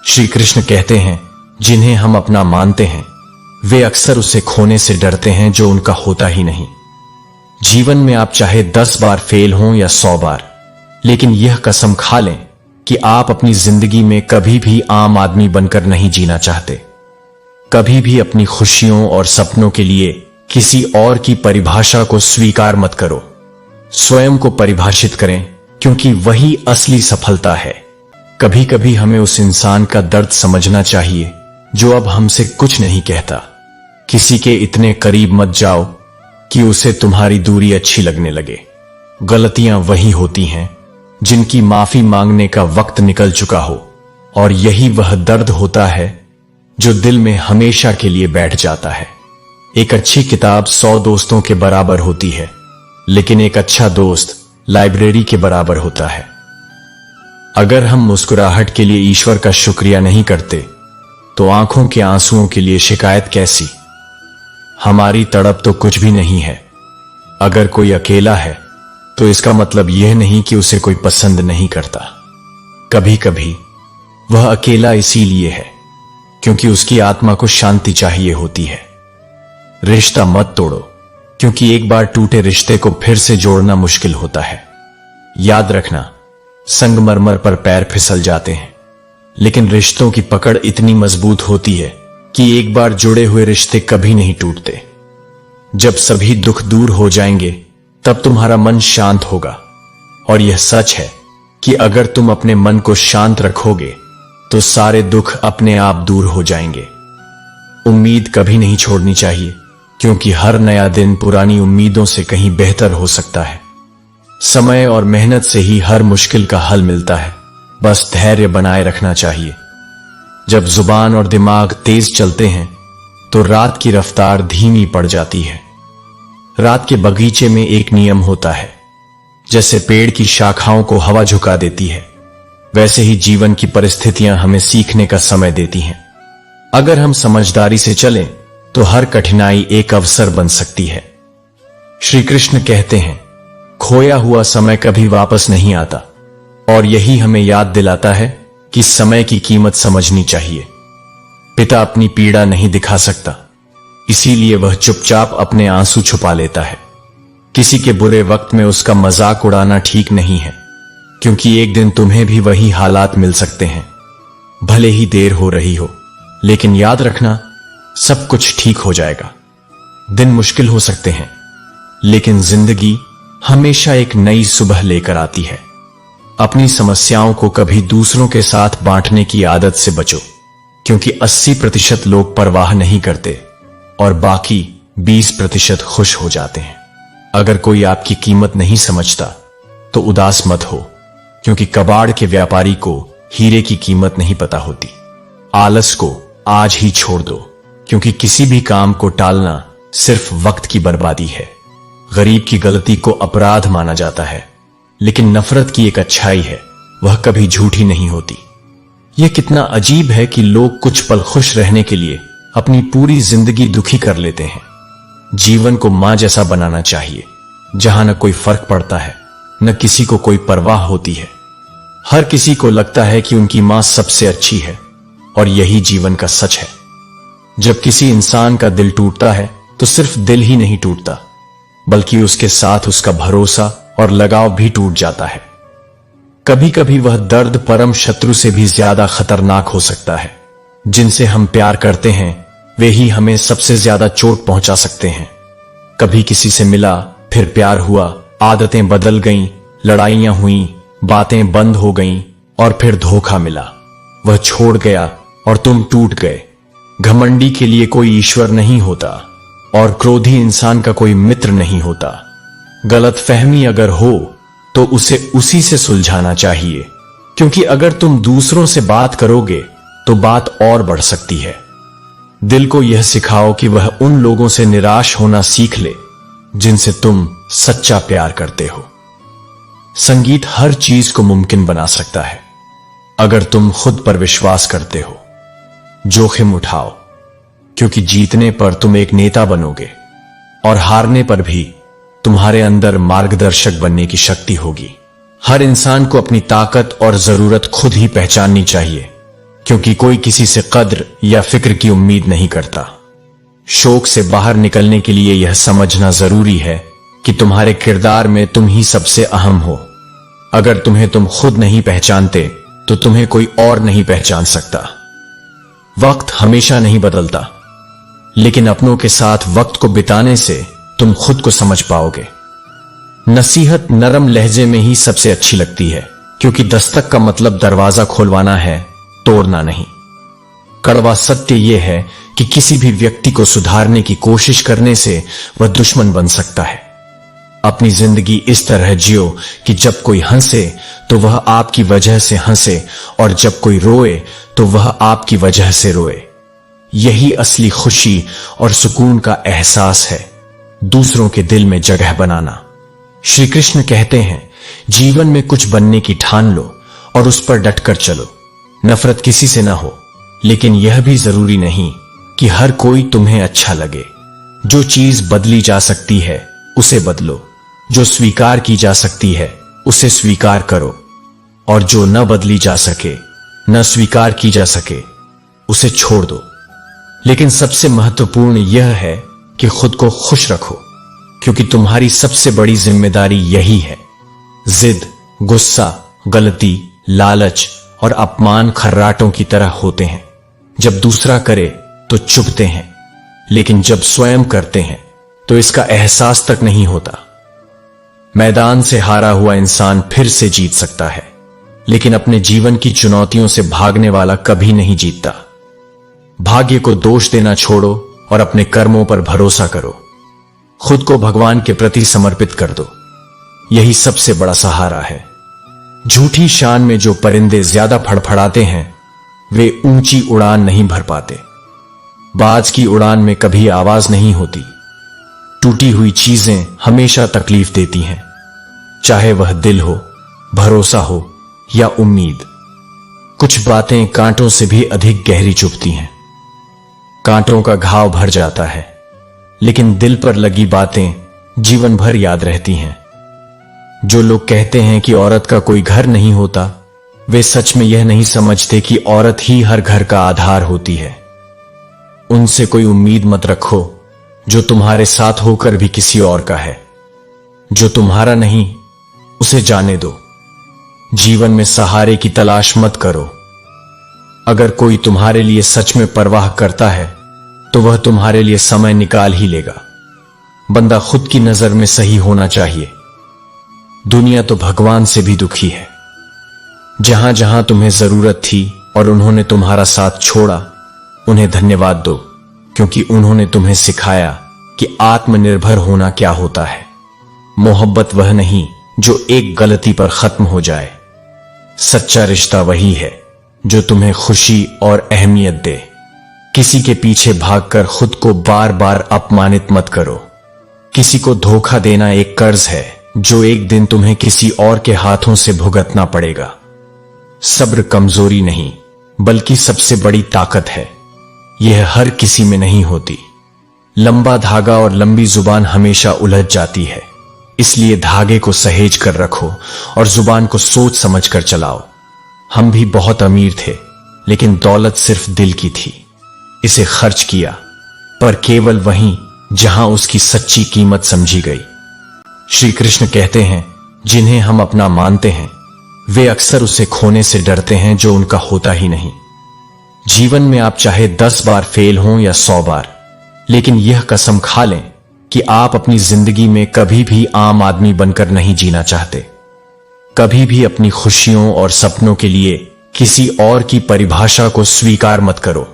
श्री कृष्ण कहते हैं, जिन्हें हम अपना मानते हैं वे अक्सर उसे खोने से डरते हैं जो उनका होता ही नहीं। जीवन में आप चाहे 10 बार फेल हों या 100 बार, लेकिन यह कसम खा लें कि आप अपनी जिंदगी में कभी भी आम आदमी बनकर नहीं जीना चाहते। कभी भी अपनी खुशियों और सपनों के लिए किसी और की परिभाषा को स्वीकार मत करो। स्वयं को परिभाषित करें, क्योंकि वही असली सफलता है। कभी कभी हमें उस इंसान का दर्द समझना चाहिए जो अब हमसे कुछ नहीं कहता। किसी के इतने करीब मत जाओ कि उसे तुम्हारी दूरी अच्छी लगने लगे। गलतियां वही होती हैं जिनकी माफी मांगने का वक्त निकल चुका हो, और यही वह दर्द होता है जो दिल में हमेशा के लिए बैठ जाता है। एक अच्छी किताब 100 दोस्तों के बराबर होती है, लेकिन एक अच्छा दोस्त लाइब्रेरी के बराबर होता है। अगर हम मुस्कुराहट के लिए ईश्वर का शुक्रिया नहीं करते तो आंखों के आंसुओं के लिए शिकायत कैसी। हमारी तड़प तो कुछ भी नहीं है। अगर कोई अकेला है तो इसका मतलब यह नहीं कि उसे कोई पसंद नहीं करता। कभी कभी वह अकेला इसीलिए है क्योंकि उसकी आत्मा को शांति चाहिए होती है। रिश्ता मत तोड़ो, क्योंकि एक बार टूटे रिश्ते को फिर से जोड़ना मुश्किल होता है। याद रखना, संगमरमर पर पैर फिसल जाते हैं, लेकिन रिश्तों की पकड़ इतनी मजबूत होती है कि एक बार जुड़े हुए रिश्ते कभी नहीं टूटते। जब सभी दुख दूर हो जाएंगे तब तुम्हारा मन शांत होगा, और यह सच है कि अगर तुम अपने मन को शांत रखोगे तो सारे दुख अपने आप दूर हो जाएंगे। उम्मीद कभी नहीं छोड़नी चाहिए, क्योंकि हर नया दिन पुरानी उम्मीदों से कहीं बेहतर हो सकता है। समय और मेहनत से ही हर मुश्किल का हल मिलता है, बस धैर्य बनाए रखना चाहिए। जब जुबान और दिमाग तेज चलते हैं तो रात की रफ्तार धीमी पड़ जाती है। रात के बगीचे में एक नियम होता है, जैसे पेड़ की शाखाओं को हवा झुका देती है, वैसे ही जीवन की परिस्थितियां हमें सीखने का समय देती हैं। अगर हम समझदारी से चलें तो हर कठिनाई एक अवसर बन सकती है। श्री कृष्ण कहते हैं, खोया हुआ समय कभी वापस नहीं आता, और यही हमें याद दिलाता है कि समय की कीमत समझनी चाहिए। पिता अपनी पीड़ा नहीं दिखा सकता, इसीलिए वह चुपचाप अपने आंसू छुपा लेता है। किसी के बुरे वक्त में उसका मजाक उड़ाना ठीक नहीं है, क्योंकि एक दिन तुम्हें भी वही हालात मिल सकते हैं। भले ही देर हो रही हो, लेकिन याद रखना, सब कुछ ठीक हो जाएगा। दिन मुश्किल हो सकते हैं, लेकिन जिंदगी हमेशा एक नई सुबह लेकर आती है। अपनी समस्याओं को कभी दूसरों के साथ बांटने की आदत से बचो, क्योंकि 80% लोग परवाह नहीं करते और बाकी 20% खुश हो जाते हैं। अगर कोई आपकी कीमत नहीं समझता तो उदास मत हो, क्योंकि कबाड़ के व्यापारी को हीरे की कीमत नहीं पता होती। आलस को आज ही छोड़ दो, क्योंकि किसी भी काम को टालना सिर्फ वक्त की बर्बादी है। गरीब की गलती को अपराध माना जाता है, लेकिन नफरत की एक अच्छाई है, वह कभी झूठी नहीं होती। यह कितना अजीब है कि लोग कुछ पल खुश रहने के लिए अपनी पूरी जिंदगी दुखी कर लेते हैं। जीवन को मां जैसा बनाना चाहिए, जहां न कोई फर्क पड़ता है, न किसी को कोई परवाह होती है। हर किसी को लगता है कि उनकी मां सबसे अच्छी है, और यही जीवन का सच है। जब किसी इंसान का दिल टूटता है तो सिर्फ दिल ही नहीं टूटता, बल्कि उसके साथ उसका भरोसा और लगाव भी टूट जाता है। कभी कभी वह दर्द परम शत्रु से भी ज्यादा खतरनाक हो सकता है। जिनसे हम प्यार करते हैं वे ही हमें सबसे ज्यादा चोट पहुंचा सकते हैं। कभी किसी से मिला, फिर प्यार हुआ, आदतें बदल गईं, लड़ाइयां हुईं, बातें बंद हो गईं, और फिर धोखा मिला। वह छोड़ गया और तुम टूट गए। घमंडी के लिए कोई ईश्वर नहीं होता, और क्रोधी इंसान का कोई मित्र नहीं होता। गलतफहमी अगर हो तो उसे उसी से सुलझाना चाहिए, क्योंकि अगर तुम दूसरों से बात करोगे तो बात और बढ़ सकती है। दिल को यह सिखाओ कि वह उन लोगों से निराश होना सीख ले जिनसे तुम सच्चा प्यार करते हो। संगीत हर चीज को मुमकिन बना सकता है, अगर तुम खुद पर विश्वास करते हो। जोखिम उठाओ, क्योंकि जीतने पर तुम एक नेता बनोगे, और हारने पर भी तुम्हारे अंदर मार्गदर्शक बनने की शक्ति होगी। हर इंसान को अपनी ताकत और जरूरत खुद ही पहचाननी चाहिए, क्योंकि कोई किसी से कद्र या फिक्र की उम्मीद नहीं करता। शोक से बाहर निकलने के लिए यह समझना जरूरी है कि तुम्हारे किरदार में तुम ही सबसे अहम हो। अगर तुम्हें तुम खुद नहीं पहचानते तो तुम्हें कोई और नहीं पहचान सकता। वक्त हमेशा नहीं बदलता, लेकिन अपनों के साथ वक्त को बिताने से तुम खुद को समझ पाओगे। नसीहत नरम लहजे में ही सबसे अच्छी लगती है, क्योंकि दस्तक का मतलब दरवाजा खोलवाना है, तोड़ना नहीं। कड़वा सत्य यह है कि किसी भी व्यक्ति को सुधारने की कोशिश करने से वह दुश्मन बन सकता है। अपनी जिंदगी इस तरह जियो कि जब कोई हंसे तो वह आपकी वजह से हंसे, और जब कोई रोए तो वह आपकी वजह से रोए। यही असली खुशी और सुकून का एहसास है, दूसरों के दिल में जगह बनाना। श्री कृष्ण कहते हैं, जीवन में कुछ बनने की ठान लो और उस पर डटकर चलो। नफरत किसी से ना हो, लेकिन यह भी जरूरी नहीं कि हर कोई तुम्हें अच्छा लगे। जो चीज बदली जा सकती है उसे बदलो, जो स्वीकार की जा सकती है उसे स्वीकार करो, और जो न बदली जा सके, न स्वीकार की जा सके, उसे छोड़ दो। लेकिन सबसे महत्वपूर्ण यह है कि खुद को खुश रखो, क्योंकि तुम्हारी सबसे बड़ी जिम्मेदारी यही है। जिद, गुस्सा, गलती, लालच और अपमान खर्राटों की तरह होते हैं। जब दूसरा करे तो चुभते हैं, लेकिन जब स्वयं करते हैं तो इसका एहसास तक नहीं होता। मैदान से हारा हुआ इंसान फिर से जीत सकता है, लेकिन अपने जीवन की चुनौतियों से भागने वाला कभी नहीं जीतता। भाग्य को दोष देना छोड़ो और अपने कर्मों पर भरोसा करो। खुद को भगवान के प्रति समर्पित कर दो, यही सबसे बड़ा सहारा है। झूठी शान में जो परिंदे ज्यादा फड़फड़ाते हैं वे ऊंची उड़ान नहीं भर पाते। बाज की उड़ान में कभी आवाज नहीं होती। टूटी हुई चीजें हमेशा तकलीफ देती हैं, चाहे वह दिल हो, भरोसा हो या उम्मीद। कुछ बातें कांटों से भी अधिक गहरी चुभती हैं। कांटों का घाव भर जाता है, लेकिन दिल पर लगी बातें जीवन भर याद रहती हैं। जो लोग कहते हैं कि औरत का कोई घर नहीं होता, वे सच में यह नहीं समझते कि औरत ही हर घर का आधार होती है। उनसे कोई उम्मीद मत रखो जो तुम्हारे साथ होकर भी किसी और का है। जो तुम्हारा नहीं उसे जाने दो। जीवन में सहारे की तलाश मत करो। अगर कोई तुम्हारे लिए सच में परवाह करता है तो वह तुम्हारे लिए समय निकाल ही लेगा। बंदा खुद की नजर में सही होना चाहिए। दुनिया तो भगवान से भी दुखी है। जहां जहां तुम्हें जरूरत थी और उन्होंने तुम्हारा साथ छोड़ा, उन्हें धन्यवाद दो, क्योंकि उन्होंने तुम्हें सिखाया कि आत्मनिर्भर होना क्या होता है। मोहब्बत वह नहीं जो एक गलती पर खत्म हो जाए। सच्चा रिश्ता वही है जो तुम्हें खुशी और अहमियत दे। किसी के पीछे भागकर खुद को बार बार अपमानित मत करो। किसी को धोखा देना एक कर्ज है जो एक दिन तुम्हें किसी और के हाथों से भुगतना पड़ेगा। सब्र कमजोरी नहीं, बल्कि सबसे बड़ी ताकत है। यह हर किसी में नहीं होती। लंबा धागा और लंबी जुबान हमेशा उलझ जाती है, इसलिए धागे को सहेज कर रखो और जुबान को सोच समझ कर चलाओ। हम भी बहुत अमीर थे, लेकिन दौलत सिर्फ दिल की थी। इसे खर्च किया, पर केवल वहीं जहां उसकी सच्ची कीमत समझी गई। श्री कृष्ण कहते हैं, जिन्हें हम अपना मानते हैं वे अक्सर उसे खोने से डरते हैं जो उनका होता ही नहीं। जीवन में आप चाहे 10 बार फेल हों या 100 बार, लेकिन यह कसम खा लें कि आप अपनी जिंदगी में कभी भी आम आदमी बनकर नहीं जीना चाहते। कभी भी अपनी खुशियों और सपनों के लिए किसी और की परिभाषा को स्वीकार मत करो।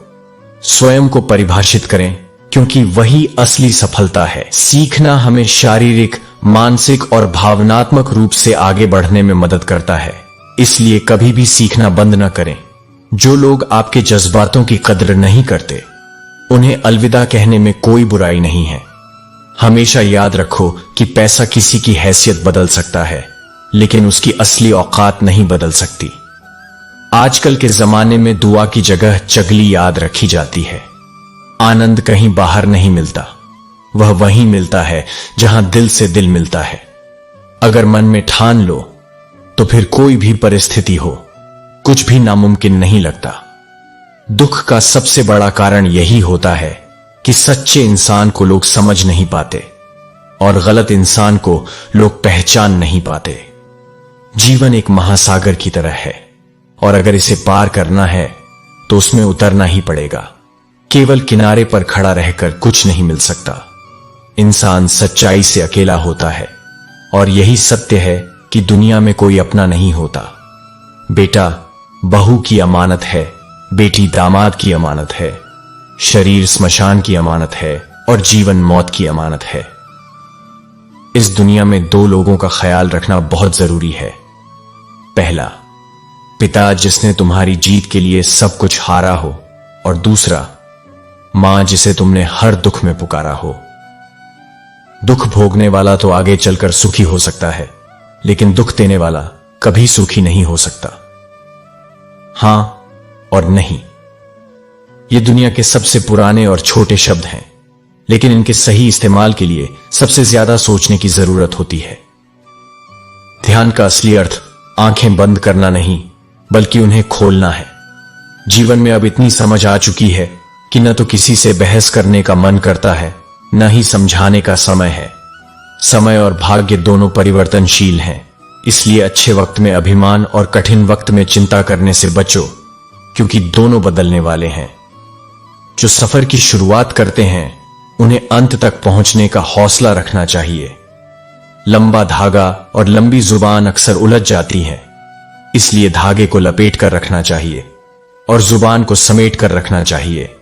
स्वयं को परिभाषित करें, क्योंकि वही असली सफलता है। सीखना हमें शारीरिक, मानसिक और भावनात्मक रूप से आगे बढ़ने में मदद करता है, इसलिए कभी भी सीखना बंद न करें। जो लोग आपके जज्बातों की कद्र नहीं करते, उन्हें अलविदा कहने में कोई बुराई नहीं है। हमेशा याद रखो कि पैसा किसी की हैसियत बदल सकता है, लेकिन उसकी असली औकात नहीं बदल सकती। आजकल के जमाने में दुआ की जगह चगली याद रखी जाती है। आनंद कहीं बाहर नहीं मिलता, वह वहीं मिलता है जहां दिल से दिल मिलता है। अगर मन में ठान लो तो फिर कोई भी परिस्थिति हो, कुछ भी नामुमकिन नहीं लगता। दुख का सबसे बड़ा कारण यही होता है कि सच्चे इंसान को लोग समझ नहीं पाते और गलत इंसान को लोग पहचान नहीं पाते। जीवन एक महासागर की तरह है और अगर इसे पार करना है तो उसमें उतरना ही पड़ेगा। केवल किनारे पर खड़ा रहकर कुछ नहीं मिल सकता। इंसान सच्चाई से अकेला होता है और यही सत्य है कि दुनिया में कोई अपना नहीं होता। बेटा बहू की अमानत है, बेटी दामाद की अमानत है, शरीर स्मशान की अमानत है और जीवन मौत की अमानत है। इस दुनिया में दो लोगों का ख्याल रखना बहुत जरूरी है। पहला, पिता जिसने तुम्हारी जीत के लिए सब कुछ हारा हो, और दूसरा, मां जिसे तुमने हर दुख में पुकारा हो। दुख भोगने वाला तो आगे चलकर सुखी हो सकता है, लेकिन दुख देने वाला कभी सुखी नहीं हो सकता। हां और नहीं, ये दुनिया के सबसे पुराने और छोटे शब्द हैं, लेकिन इनके सही इस्तेमाल के लिए सबसे ज्यादा सोचने की जरूरत होती है। ध्यान का असली अर्थ आंखें बंद करना नहीं, बल्कि उन्हें खोलना है। जीवन में अब इतनी समझ आ चुकी है कि न तो किसी से बहस करने का मन करता है, न ही समझाने का समय है। समय और भाग्य दोनों परिवर्तनशील हैं, इसलिए अच्छे वक्त में अभिमान और कठिन वक्त में चिंता करने से बचो, क्योंकि दोनों बदलने वाले हैं। जो सफर की शुरुआत करते हैं उन्हें अंत तक पहुंचने का हौसला रखना चाहिए। लंबा धागा और लंबी जुबान अक्सर उलझ जाती है, इसलिए धागे को लपेट कर रखना चाहिए और जुबान को समेट कर रखना चाहिए।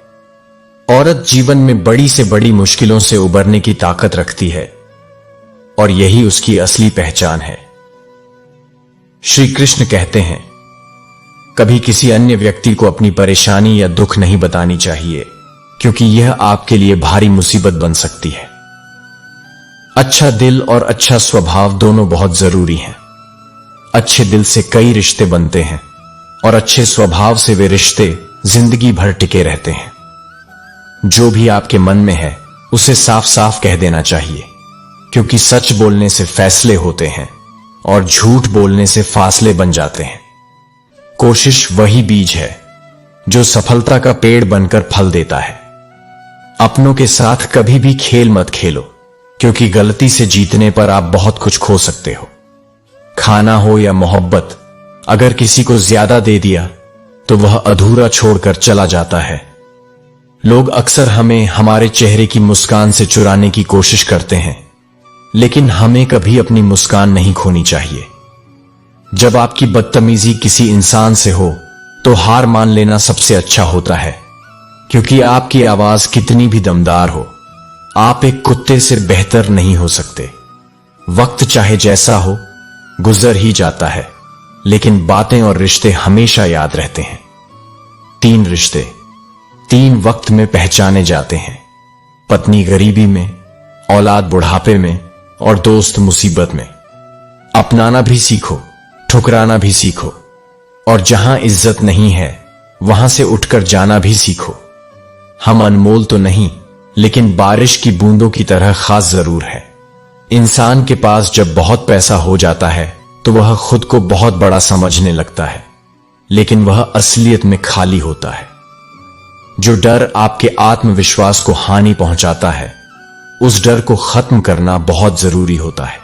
औरत जीवन में बड़ी से बड़ी मुश्किलों से उबरने की ताकत रखती है और यही उसकी असली पहचान है। श्री कृष्ण कहते हैं, कभी किसी अन्य व्यक्ति को अपनी परेशानी या दुख नहीं बतानी चाहिए, क्योंकि यह आपके लिए भारी मुसीबत बन सकती है। अच्छा दिल और अच्छा स्वभाव दोनों बहुत जरूरी हैं। अच्छे दिल से कई रिश्ते बनते हैं और अच्छे स्वभाव से वे रिश्ते जिंदगी भर टिके रहते हैं। जो भी आपके मन में है उसे साफ साफ कह देना चाहिए, क्योंकि सच बोलने से फैसले होते हैं और झूठ बोलने से फासले बन जाते हैं। कोशिश वही बीज है जो सफलता का पेड़ बनकर फल देता है। अपनों के साथ कभी भी खेल मत खेलो, क्योंकि गलती से जीतने पर आप बहुत कुछ खो सकते हो। खाना हो या मोहब्बत, अगर किसी को ज्यादा दे दिया तो वह अधूरा छोड़कर चला जाता है। लोग अक्सर हमें हमारे चेहरे की मुस्कान से चुराने की कोशिश करते हैं, लेकिन हमें कभी अपनी मुस्कान नहीं खोनी चाहिए। जब आपकी बदतमीजी किसी इंसान से हो तो हार मान लेना सबसे अच्छा होता है, क्योंकि आपकी आवाज कितनी भी दमदार हो, आप एक कुत्ते से बेहतर नहीं हो सकते। वक्त चाहे जैसा हो गुजर ही जाता है, लेकिन बातें और रिश्ते हमेशा याद रहते हैं। 3 रिश्ते 3 वक्त में पहचाने जाते हैं, पत्नी गरीबी में, औलाद बुढ़ापे में और दोस्त मुसीबत में। अपनाना भी सीखो, ठुकराना भी सीखो, और जहां इज्जत नहीं है वहां से उठकर जाना भी सीखो। हम अनमोल तो नहीं, लेकिन बारिश की बूंदों की तरह खास जरूर है। इंसान के पास जब बहुत पैसा हो जाता है तो वह खुद को बहुत बड़ा समझने लगता है, लेकिन वह असलियत में खाली होता है। जो डर आपके आत्मविश्वास को हानि पहुंचाता है, उस डर को खत्म करना बहुत जरूरी होता है।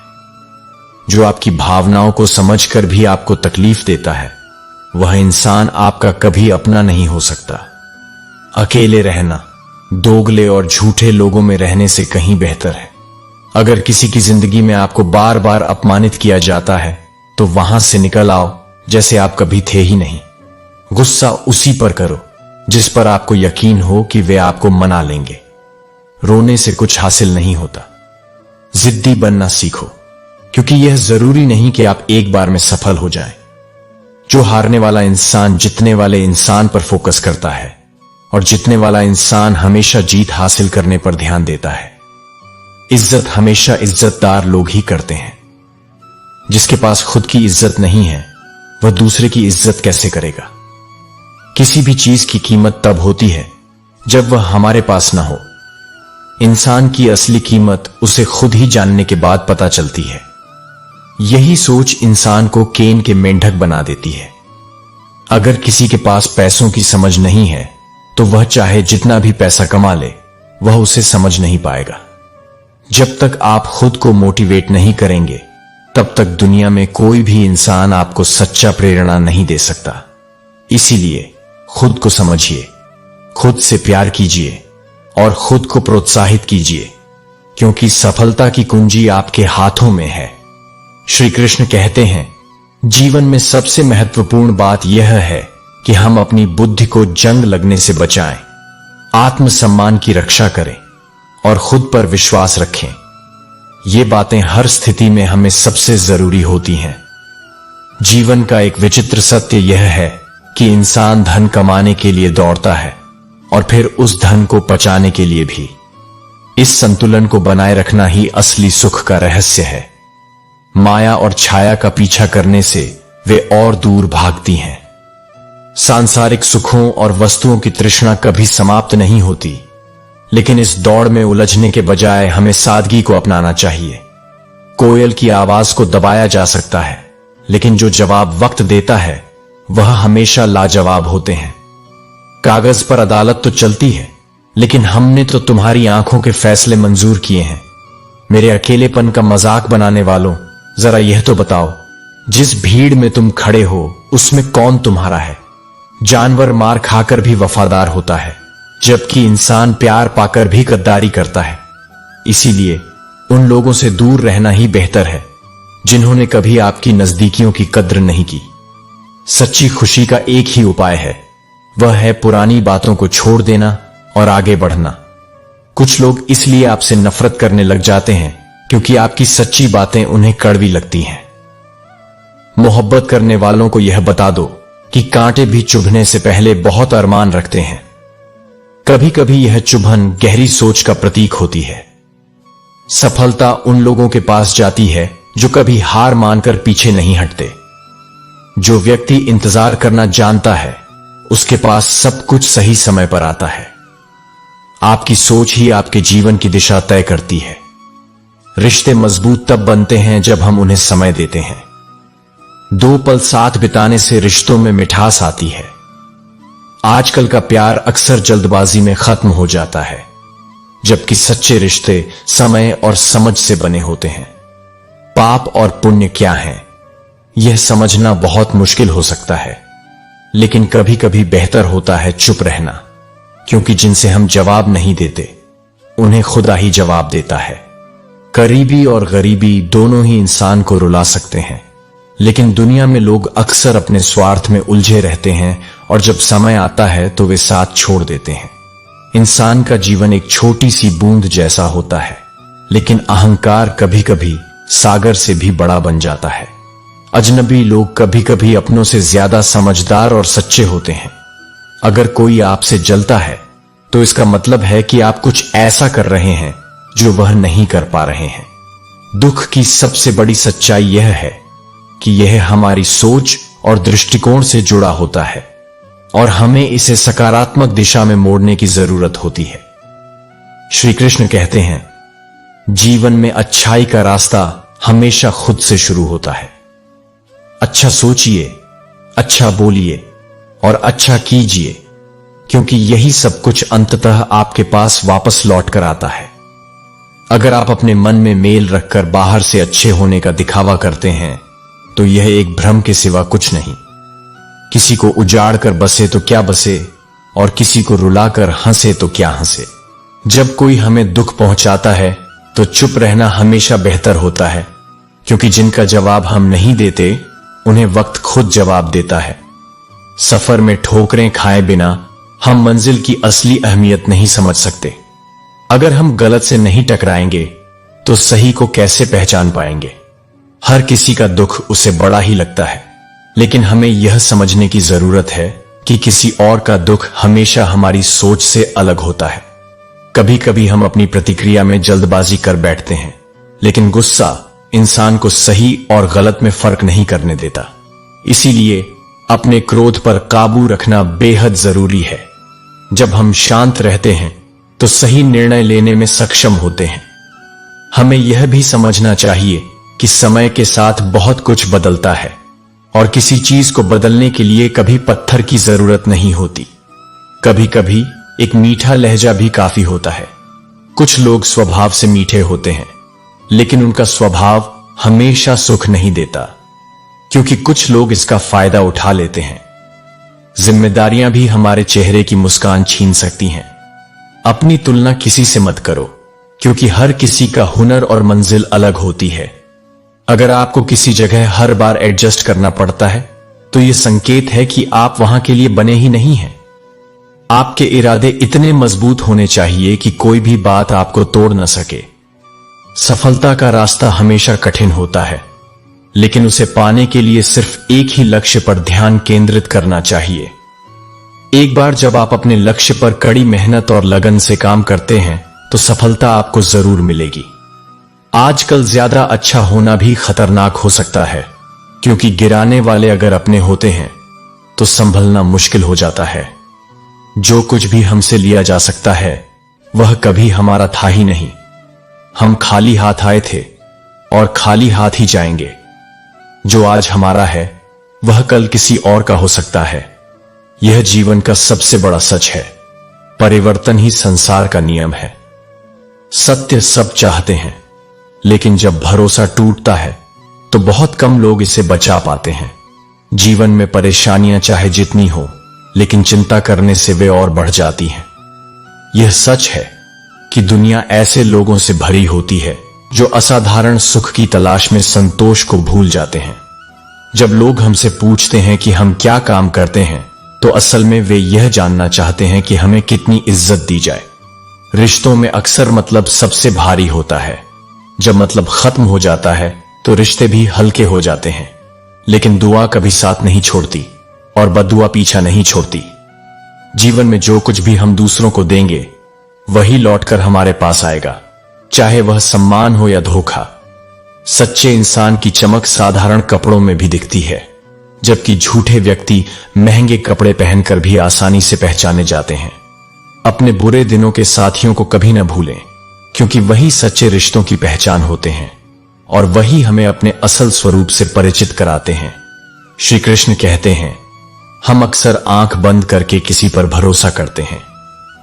जो आपकी भावनाओं को समझकर भी आपको तकलीफ देता है, वह इंसान आपका कभी अपना नहीं हो सकता। अकेले रहना दोगले और झूठे लोगों में रहने से कहीं बेहतर है। अगर किसी की जिंदगी में आपको बार बार अपमानित किया जाता है तो वहां से निकल आओ जैसे आप कभी थे ही नहीं। गुस्सा उसी पर करो जिस पर आपको यकीन हो कि वे आपको मना लेंगे। रोने से कुछ हासिल नहीं होता। जिद्दी बनना सीखो, क्योंकि यह जरूरी नहीं कि आप एक बार में सफल हो जाएं। जो हारने वाला इंसान जीतने वाले इंसान पर फोकस करता है, और जीतने वाला इंसान हमेशा जीत हासिल करने पर ध्यान देता है। इज्जत हमेशा इज्जतदार लोग ही करते हैं। जिसके पास खुद की इज्जत नहीं है, वह दूसरे की इज्जत कैसे करेगा। किसी भी चीज की कीमत तब होती है जब वह हमारे पास ना हो। इंसान की असली कीमत उसे खुद ही जानने के बाद पता चलती है। यही सोच इंसान को केन के मेंढक बना देती है। अगर किसी के पास पैसों की समझ नहीं है तो वह चाहे जितना भी पैसा कमा ले, वह उसे समझ नहीं पाएगा। जब तक आप खुद को मोटिवेट नहीं करेंगे, तब तक दुनिया में कोई भी इंसान आपको सच्चा प्रेरणा नहीं दे सकता। इसीलिए खुद को समझिए, खुद से प्यार कीजिए और खुद को प्रोत्साहित कीजिए, क्योंकि सफलता की कुंजी आपके हाथों में है। श्री कृष्ण कहते हैं, जीवन में सबसे महत्वपूर्ण बात यह है कि हम अपनी बुद्धि को जंग लगने से बचाएं, आत्मसम्मान की रक्षा करें और खुद पर विश्वास रखें। ये बातें हर स्थिति में हमें सबसे जरूरी होती हैं। जीवन का एक विचित्र सत्य यह है कि इंसान धन कमाने के लिए दौड़ता है और फिर उस धन को बचाने के लिए भी। इस संतुलन को बनाए रखना ही असली सुख का रहस्य है। माया और छाया का पीछा करने से वे और दूर भागती हैं। सांसारिक सुखों और वस्तुओं की तृष्णा कभी समाप्त नहीं होती, लेकिन इस दौड़ में उलझने के बजाय हमें सादगी को अपनाना चाहिए। कोयल की आवाज को दबाया जा सकता है, लेकिन जो जवाब वक्त देता है वह हमेशा लाजवाब होते हैं। कागज पर अदालत तो चलती है, लेकिन हमने तो तुम्हारी आंखों के फैसले मंजूर किए हैं। मेरे अकेलेपन का मजाक बनाने वालों, जरा यह तो बताओ, जिस भीड़ में तुम खड़े हो उसमें कौन तुम्हारा है? जानवर मार खाकर भी वफादार होता है, जबकि इंसान प्यार पाकर भी गद्दारी करता है। इसीलिए उन लोगों से दूर रहना ही बेहतर है जिन्होंने कभी आपकी नजदीकियों की कद्र नहीं की। सच्ची खुशी का एक ही उपाय है, वह है पुरानी बातों को छोड़ देना और आगे बढ़ना। कुछ लोग इसलिए आपसे नफरत करने लग जाते हैं क्योंकि आपकी सच्ची बातें उन्हें कड़वी लगती हैं। मोहब्बत करने वालों को यह बता दो कि कांटे भी चुभने से पहले बहुत अरमान रखते हैं। कभी कभी यह चुभन गहरी सोच का प्रतीक होती है। सफलता उन लोगों के पास जाती है जो कभी हार मानकर पीछे नहीं हटते। जो व्यक्ति इंतजार करना जानता है, उसके पास सब कुछ सही समय पर आता है। आपकी सोच ही आपके जीवन की दिशा तय करती है। रिश्ते मजबूत तब बनते हैं जब हम उन्हें समय देते हैं। दो पल साथ बिताने से रिश्तों में मिठास आती है। आजकल का प्यार अक्सर जल्दबाजी में खत्म हो जाता है, जबकि सच्चे रिश्ते समय और समझ से बने होते हैं। पाप और पुण्य क्या है, यह समझना बहुत मुश्किल हो सकता है, लेकिन कभी कभी बेहतर होता है चुप रहना, क्योंकि जिनसे हम जवाब नहीं देते उन्हें खुदा ही जवाब देता है। करीबी और गरीबी दोनों ही इंसान को रुला सकते हैं, लेकिन दुनिया में लोग अक्सर अपने स्वार्थ में उलझे रहते हैं और जब समय आता है तो वे साथ छोड़ देते हैं। इंसान का जीवन एक छोटी सी बूंद जैसा होता है, लेकिन अहंकार कभी कभी सागर से भी बड़ा बन जाता है। अजनबी लोग कभी कभी अपनों से ज्यादा समझदार और सच्चे होते हैं। अगर कोई आपसे जलता है तो इसका मतलब है कि आप कुछ ऐसा कर रहे हैं जो वह नहीं कर पा रहे हैं। दुख की सबसे बड़ी सच्चाई यह है कि यह हमारी सोच और दृष्टिकोण से जुड़ा होता है और हमें इसे सकारात्मक दिशा में मोड़ने की जरूरत होती है। श्री कृष्ण कहते हैं, जीवन में अच्छाई का रास्ता हमेशा खुद से शुरू होता है। अच्छा सोचिए, अच्छा बोलिए और अच्छा कीजिए, क्योंकि यही सब कुछ अंततः आपके पास वापस लौट कर आता है। अगर आप अपने मन में मेल रखकर बाहर से अच्छे होने का दिखावा करते हैं तो यह एक भ्रम के सिवा कुछ नहीं। किसी को उजाड़ कर बसे तो क्या बसे और किसी को रुलाकर हंसे तो क्या हंसे। जब कोई हमें दुख पहुंचाता है तो चुप रहना हमेशा बेहतर होता है, क्योंकि जिनका जवाब हम नहीं देते उन्हें वक्त खुद जवाब देता है। सफर में ठोकरें खाए बिना हम मंजिल की असली अहमियत नहीं समझ सकते। अगर हम गलत से नहीं टकराएंगे तो सही को कैसे पहचान पाएंगे। हर किसी का दुख उसे बड़ा ही लगता है, लेकिन हमें यह समझने की जरूरत है कि किसी और का दुख हमेशा हमारी सोच से अलग होता है। कभी कभी हम अपनी प्रतिक्रिया में जल्दबाजी कर बैठते हैं, लेकिन गुस्सा इंसान को सही और गलत में फर्क नहीं करने देता। इसीलिए अपने क्रोध पर काबू रखना बेहद जरूरी है। जब हम शांत रहते हैं तो सही निर्णय लेने में सक्षम होते हैं। हमें यह भी समझना चाहिए कि समय के साथ बहुत कुछ बदलता है। और किसी चीज को बदलने के लिए कभी पत्थर की जरूरत नहीं होती। कभी कभी एक मीठा लहजा भी काफी होता है। कुछ लोग स्वभाव से मीठे होते हैं, लेकिन उनका स्वभाव हमेशा सुख नहीं देता, क्योंकि कुछ लोग इसका फायदा उठा लेते हैं। जिम्मेदारियां भी हमारे चेहरे की मुस्कान छीन सकती हैं। अपनी तुलना किसी से मत करो, क्योंकि हर किसी का हुनर और मंजिल अलग होती है। अगर आपको किसी जगह हर बार एडजस्ट करना पड़ता है, तो यह संकेत है कि आप वहां के लिए बने ही नहीं हैं। आपके इरादे इतने मजबूत होने चाहिए कि कोई भी बात आपको तोड़ न सके। सफलता का रास्ता हमेशा कठिन होता है, लेकिन उसे पाने के लिए सिर्फ एक ही लक्ष्य पर ध्यान केंद्रित करना चाहिए। एक बार जब आप अपने लक्ष्य पर कड़ी मेहनत और लगन से काम करते हैं, तो सफलता आपको जरूर मिलेगी। आजकल ज्यादा अच्छा होना भी खतरनाक हो सकता है, क्योंकि गिराने वाले अगर अपने होते हैं तो संभलना मुश्किल हो जाता है। जो कुछ भी हमसे लिया जा सकता है, वह कभी हमारा था ही नहीं। हम खाली हाथ आए थे और खाली हाथ ही जाएंगे। जो आज हमारा है, वह कल किसी और का हो सकता है। यह जीवन का सबसे बड़ा सच है। परिवर्तन ही संसार का नियम है। सत्य सब चाहते हैं, लेकिन जब भरोसा टूटता है तो बहुत कम लोग इसे बचा पाते हैं। जीवन में परेशानियां चाहे जितनी हो, लेकिन चिंता करने से वे और बढ़ जाती हैं। यह सच है कि दुनिया ऐसे लोगों से भरी होती है जो असाधारण सुख की तलाश में संतोष को भूल जाते हैं। जब लोग हमसे पूछते हैं कि हम क्या काम करते हैं, तो असल में वे यह जानना चाहते हैं कि हमें कितनी इज्जत दी जाए। रिश्तों में अक्सर मतलब सबसे भारी होता है। जब मतलब खत्म हो जाता है तो रिश्ते भी हल्के हो जाते हैं, लेकिन दुआ कभी साथ नहीं छोड़ती और बद्दुआ पीछा नहीं छोड़ती। जीवन में जो कुछ भी हम दूसरों को देंगे, वही लौटकर हमारे पास आएगा, चाहे वह सम्मान हो या धोखा। सच्चे इंसान की चमक साधारण कपड़ों में भी दिखती है, जबकि झूठे व्यक्ति महंगे कपड़े पहनकर भी आसानी से पहचाने जाते हैं। अपने बुरे दिनों के साथियों को कभी न भूलें, क्योंकि वही सच्चे रिश्तों की पहचान होते हैं और वही हमें अपने असल स्वरूप से परिचित कराते हैं। श्री कृष्ण कहते हैं, हम अक्सर आंख बंद करके किसी पर भरोसा करते हैं,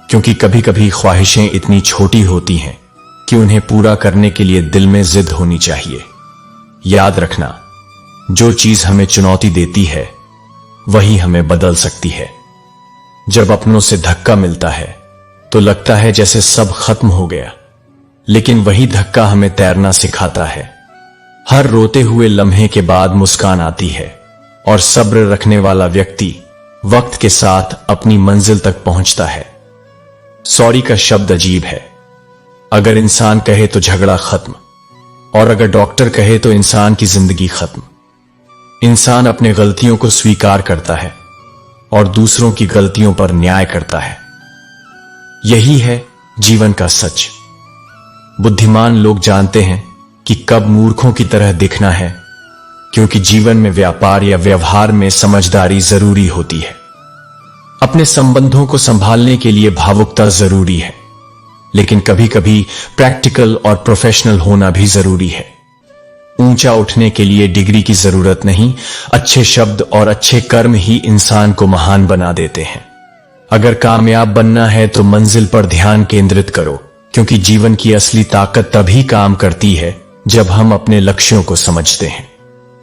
क्योंकि कभी कभी ख्वाहिशें इतनी छोटी होती हैं कि उन्हें पूरा करने के लिए दिल में जिद होनी चाहिए। याद रखना, जो चीज हमें चुनौती देती है, वही हमें बदल सकती है। जब अपनों से धक्का मिलता है तो लगता है जैसे सब खत्म हो गया, लेकिन वही धक्का हमें तैरना सिखाता है। हर रोते हुए लम्हे के बाद मुस्कान आती है, और सब्र रखने वाला व्यक्ति वक्त के साथ अपनी मंजिल तक पहुंचता है। सॉरी का शब्द अजीब है। अगर इंसान कहे तो झगड़ा खत्म, और अगर डॉक्टर कहे तो इंसान की जिंदगी खत्म। इंसान अपने गलतियों को स्वीकार करता है और दूसरों की गलतियों पर न्याय करता है। यही है जीवन का सच। बुद्धिमान लोग जानते हैं कि कब मूर्खों की तरह दिखना है, क्योंकि जीवन में व्यापार या व्यवहार में समझदारी जरूरी होती है। अपने संबंधों को संभालने के लिए भावुकता जरूरी है, लेकिन कभी कभी प्रैक्टिकल और प्रोफेशनल होना भी जरूरी है। ऊंचा उठने के लिए डिग्री की जरूरत नहीं, अच्छे शब्द और अच्छे कर्म ही इंसान को महान बना देते हैं। अगर कामयाब बनना है तो मंजिल पर ध्यान केंद्रित करो, क्योंकि जीवन की असली ताकत तभी काम करती है जब हम अपने लक्ष्यों को समझते हैं।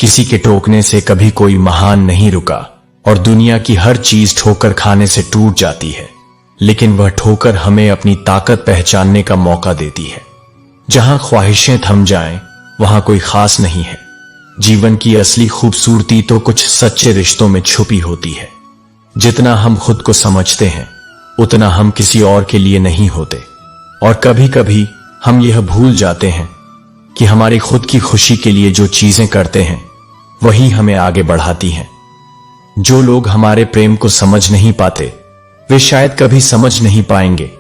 किसी के टोकने से कभी कोई महान नहीं रुका, और दुनिया की हर चीज ठोकर खाने से टूट जाती है, लेकिन वह ठोकर हमें अपनी ताकत पहचानने का मौका देती है। जहां ख्वाहिशें थम जाएं, वहां कोई खास नहीं है। जीवन की असली खूबसूरती तो कुछ सच्चे रिश्तों में छुपी होती है। जितना हम खुद को समझते हैं, उतना हम किसी और के लिए नहीं होते। और कभी कभी हम यह भूल जाते हैं कि हमारी खुद की खुशी के लिए जो चीजें करते हैं, वही हमें आगे बढ़ाती हैं। जो लोग हमारे प्रेम को समझ नहीं पाते, वे शायद कभी समझ नहीं पाएंगे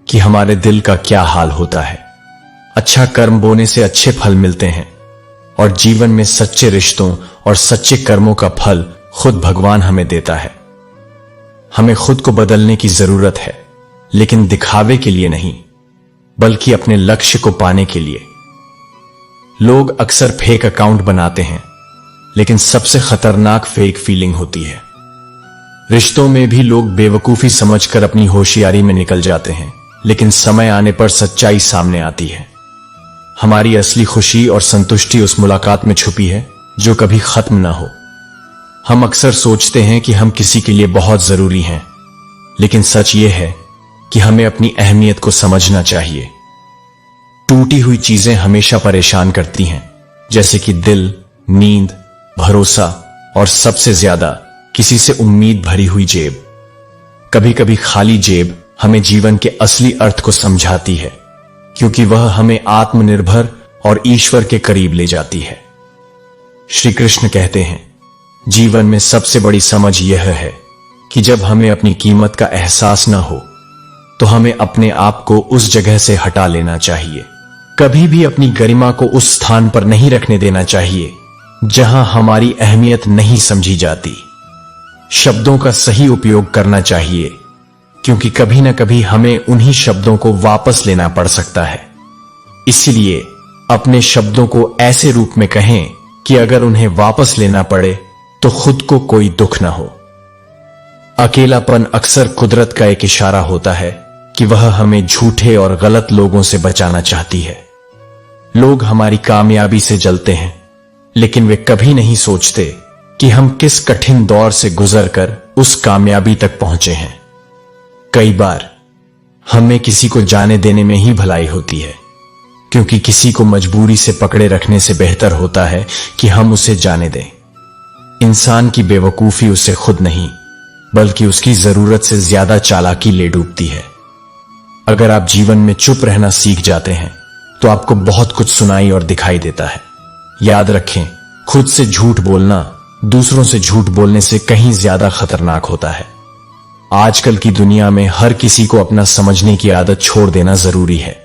कि हमारे दिल का क्या हाल होता है। अच्छा कर्म बोने से अच्छे फल मिलते हैं, और जीवन में सच्चे रिश्तों और सच्चे कर्मों का फल खुद भगवान हमें देता है। हमें खुद को बदलने की जरूरत है, लेकिन दिखावे के लिए नहीं, बल्कि अपने लक्ष्य को पाने के लिए। लोग अक्सर फेक अकाउंट बनाते हैं, लेकिन सबसे खतरनाक फेक फीलिंग होती है। रिश्तों में भी लोग बेवकूफी समझकर अपनी होशियारी में निकल जाते हैं, लेकिन समय आने पर सच्चाई सामने आती है। हमारी असली खुशी और संतुष्टि उस मुलाकात में छुपी है जो कभी खत्म ना हो। हम अक्सर सोचते हैं कि हम किसी के लिए बहुत जरूरी हैं, लेकिन सच ये है कि हमें अपनी अहमियत को समझना चाहिए। टूटी हुई चीजें हमेशा परेशान करती हैं, जैसे कि दिल, नींद, भरोसा और सबसे ज्यादा किसी से उम्मीद भरी हुई जेब। कभी कभी खाली जेब हमें जीवन के असली अर्थ को समझाती है, क्योंकि वह हमें आत्मनिर्भर और ईश्वर के करीब ले जाती है। श्री कृष्ण कहते हैं, जीवन में सबसे बड़ी समझ यह है कि जब हमें अपनी कीमत का एहसास न हो तो हमें अपने आप को उस जगह से हटा लेना चाहिए। कभी भी अपनी गरिमा को उस स्थान पर नहीं रखने देना चाहिए जहां हमारी अहमियत नहीं समझी जाती। शब्दों का सही उपयोग करना चाहिए, क्योंकि कभी न कभी हमें उन्हीं शब्दों को वापस लेना पड़ सकता है। इसलिए अपने शब्दों को ऐसे रूप में कहें कि अगर उन्हें वापस लेना पड़े तो खुद को कोई दुख न हो। अकेलापन अक्सर कुदरत का एक इशारा होता है कि वह हमें झूठे और गलत लोगों से बचाना चाहती है। लोग हमारी कामयाबी से जलते हैं, लेकिन वे कभी नहीं सोचते कि हम किस कठिन दौर से गुजरकर उस कामयाबी तक पहुंचे हैं। कई बार हमें किसी को जाने देने में ही भलाई होती है, क्योंकि किसी को मजबूरी से पकड़े रखने से बेहतर होता है कि हम उसे जाने दें। इंसान की बेवकूफी उसे खुद नहीं, बल्कि उसकी जरूरत से ज्यादा चालाकी ले डूबती है। अगर आप जीवन में चुप रहना सीख जाते हैं तो आपको बहुत कुछ सुनाई और दिखाई देता है। याद रखें, खुद से झूठ बोलना दूसरों से झूठ बोलने से कहीं ज्यादा खतरनाक होता है। आजकल की दुनिया में हर किसी को अपना समझने की आदत छोड़ देना जरूरी है।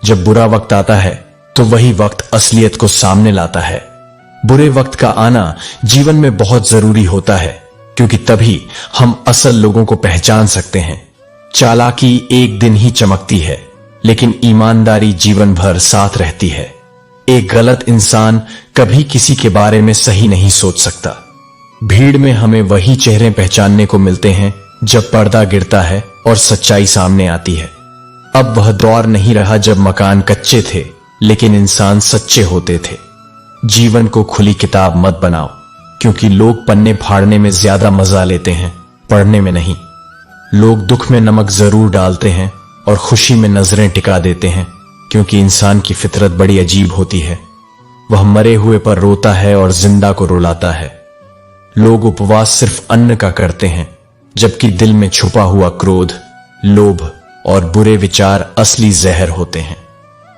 जब बुरा वक्त आता है तो वही वक्त असलियत को सामने लाता है। बुरे वक्त का आना जीवन में बहुत जरूरी होता है, क्योंकि तभी हम असल लोगों को पहचान सकते हैं। चालाकी एक दिन ही चमकती है, लेकिन ईमानदारी जीवन भर साथ रहती है। एक गलत इंसान कभी किसी के बारे में सही नहीं सोच सकता। भीड़ में हमें वही चेहरे पहचानने को मिलते हैं जब पर्दा गिरता है और सच्चाई सामने आती है। अब वह दौर नहीं रहा जब मकान कच्चे थे लेकिन इंसान सच्चे होते थे। जीवन को खुली किताब मत बनाओ, क्योंकि लोग पन्ने फाड़ने में ज्यादा मजा लेते हैं, पढ़ने में नहीं। लोग दुख में नमक जरूर डालते हैं और खुशी में नजरें टिका देते हैं, क्योंकि इंसान की फितरत बड़ी अजीब होती है। वह मरे हुए पर रोता है और जिंदा को रुलाता है। लोग उपवास सिर्फ अन्न का करते हैं, जबकि दिल में छुपा हुआ क्रोध, लोभ और बुरे विचार असली जहर होते हैं।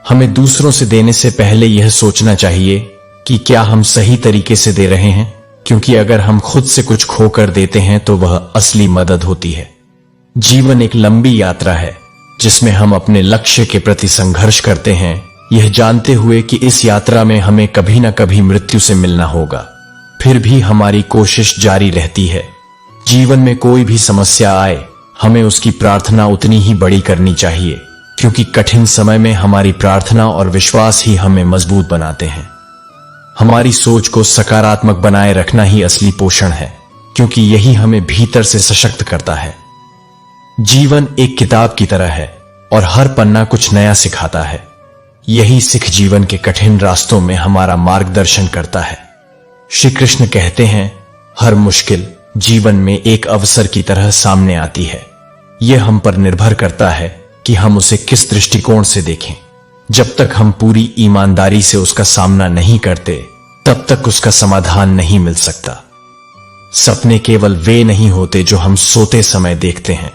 हमें दूसरों से देने से पहले यह सोचना चाहिए कि क्या हम सही तरीके से दे रहे हैं, क्योंकि अगर हम खुद से कुछ खोकर देते हैं तो वह असली मदद होती है। जीवन एक लंबी यात्रा है जिसमें हम अपने लक्ष्य के प्रति संघर्ष करते हैं, यह जानते हुए कि इस यात्रा में हमें कभी न कभी मृत्यु से मिलना होगा। फिर भी हमारी कोशिश जारी रहती है। जीवन में कोई भी समस्या आए, हमें उसकी प्रार्थना उतनी ही बड़ी करनी चाहिए, क्योंकि कठिन समय में हमारी प्रार्थना और विश्वास ही हमें मजबूत बनाते हैं। हमारी सोच को सकारात्मक बनाए रखना ही असली पोषण है, क्योंकि यही हमें भीतर से सशक्त करता है। जीवन एक किताब की तरह है और हर पन्ना कुछ नया सिखाता है। यही सिख जीवन के कठिन रास्तों में हमारा मार्गदर्शन करता है। श्री कृष्ण कहते हैं, हर मुश्किल जीवन में एक अवसर की तरह सामने आती है। यह हम पर निर्भर करता है कि हम उसे किस दृष्टिकोण से देखें। जब तक हम पूरी ईमानदारी से उसका सामना नहीं करते, तब तक उसका समाधान नहीं मिल सकता। सपने केवल वे नहीं होते जो हम सोते समय देखते हैं,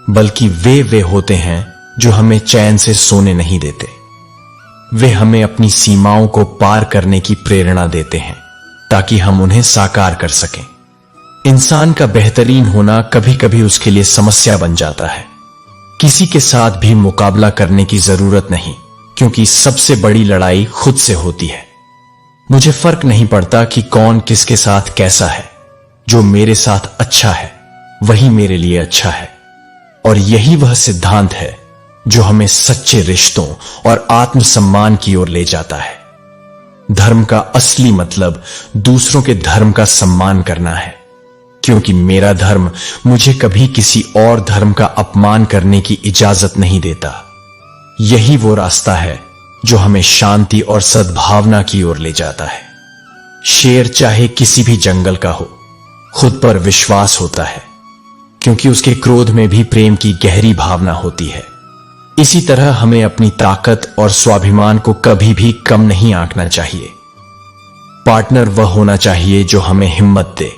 बल्कि वे होते हैं जो हमें चैन से सोने नहीं देते। वे हमें अपनी सीमाओं को पार करने की प्रेरणा देते हैं, ताकि हम उन्हें साकार कर सकें। इंसान का बेहतरीन होना कभी कभी उसके लिए समस्या बन जाता है। किसी के साथ भी मुकाबला करने की जरूरत नहीं, क्योंकि सबसे बड़ी लड़ाई खुद से होती है। मुझे फर्क नहीं पड़ता कि कौन किसके साथ कैसा है, जो मेरे साथ अच्छा है वही मेरे लिए अच्छा है। और यही वह सिद्धांत है जो हमें सच्चे रिश्तों और आत्मसम्मान की ओर ले जाता है। धर्म का असली मतलब दूसरों के धर्म का सम्मान करना है, क्योंकि मेरा धर्म मुझे कभी किसी और धर्म का अपमान करने की इजाजत नहीं देता। यही वो रास्ता है जो हमें शांति और सद्भावना की ओर ले जाता है। शेर चाहे किसी भी जंगल का हो, खुद पर विश्वास होता है, क्योंकि उसके क्रोध में भी प्रेम की गहरी भावना होती है। इसी तरह हमें अपनी ताकत और स्वाभिमान को कभी भी कम नहीं आंकना चाहिए। पार्टनर वह होना चाहिए जो हमें हिम्मत दे,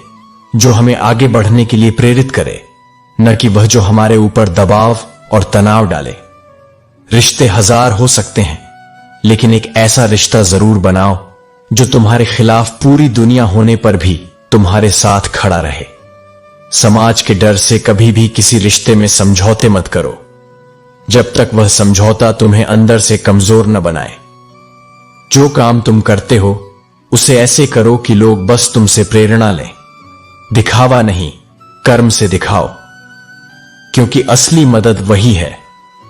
जो हमें आगे बढ़ने के लिए प्रेरित करे, न कि वह जो हमारे ऊपर दबाव और तनाव डाले। रिश्ते हजार हो सकते हैं, लेकिन एक ऐसा रिश्ता जरूर बनाओ जो तुम्हारे खिलाफ पूरी दुनिया होने पर भी तुम्हारे साथ खड़ा रहे। समाज के डर से कभी भी किसी रिश्ते में समझौते मत करो, जब तक वह समझौता तुम्हें अंदर से कमजोर न बनाए। जो काम तुम करते हो उसे ऐसे करो कि लोग बस तुमसे प्रेरणा लें। दिखावा नहीं, कर्म से दिखाओ, क्योंकि असली मदद वही है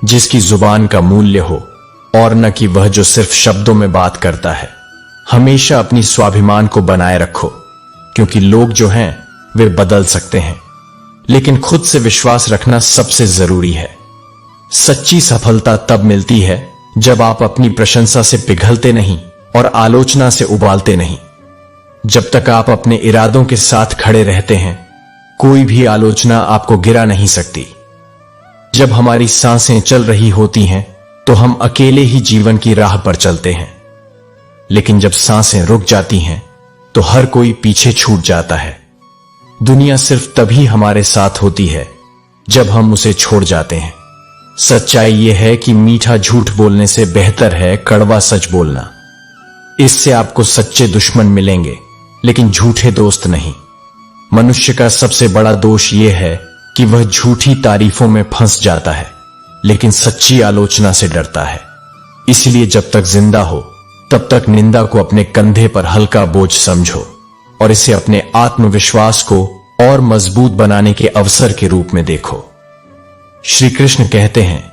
जिसकी जुबान का मूल्य हो, और न कि वह जो सिर्फ शब्दों में बात करता है। हमेशा अपनी स्वाभिमान को बनाए रखो, क्योंकि लोग जो हैं वे बदल सकते हैं, लेकिन खुद से विश्वास रखना सबसे जरूरी है। सच्ची सफलता तब मिलती है जब आप अपनी प्रशंसा से पिघलते नहीं और आलोचना से उबालते नहीं। जब तक आप अपने इरादों के साथ खड़े रहते हैं, कोई भी आलोचना आपको गिरा नहीं सकती। जब हमारी सांसें चल रही होती हैं तो हम अकेले ही जीवन की राह पर चलते हैं, लेकिन जब सांसें रुक जाती हैं तो हर कोई पीछे छूट जाता है। दुनिया सिर्फ तभी हमारे साथ होती है जब हम उसे छोड़ जाते हैं। सच्चाई यह है कि मीठा झूठ बोलने से बेहतर है कड़वा सच बोलना। इससे आपको सच्चे दुश्मन मिलेंगे, लेकिन झूठे दोस्त नहीं। मनुष्य का सबसे बड़ा दोष यह है कि वह झूठी तारीफों में फंस जाता है, लेकिन सच्ची आलोचना से डरता है। इसलिए जब तक जिंदा हो तब तक निंदा को अपने कंधे पर हल्का बोझ समझो और इसे अपने आत्मविश्वास को और मजबूत बनाने के अवसर के रूप में देखो। श्री कृष्ण कहते हैं,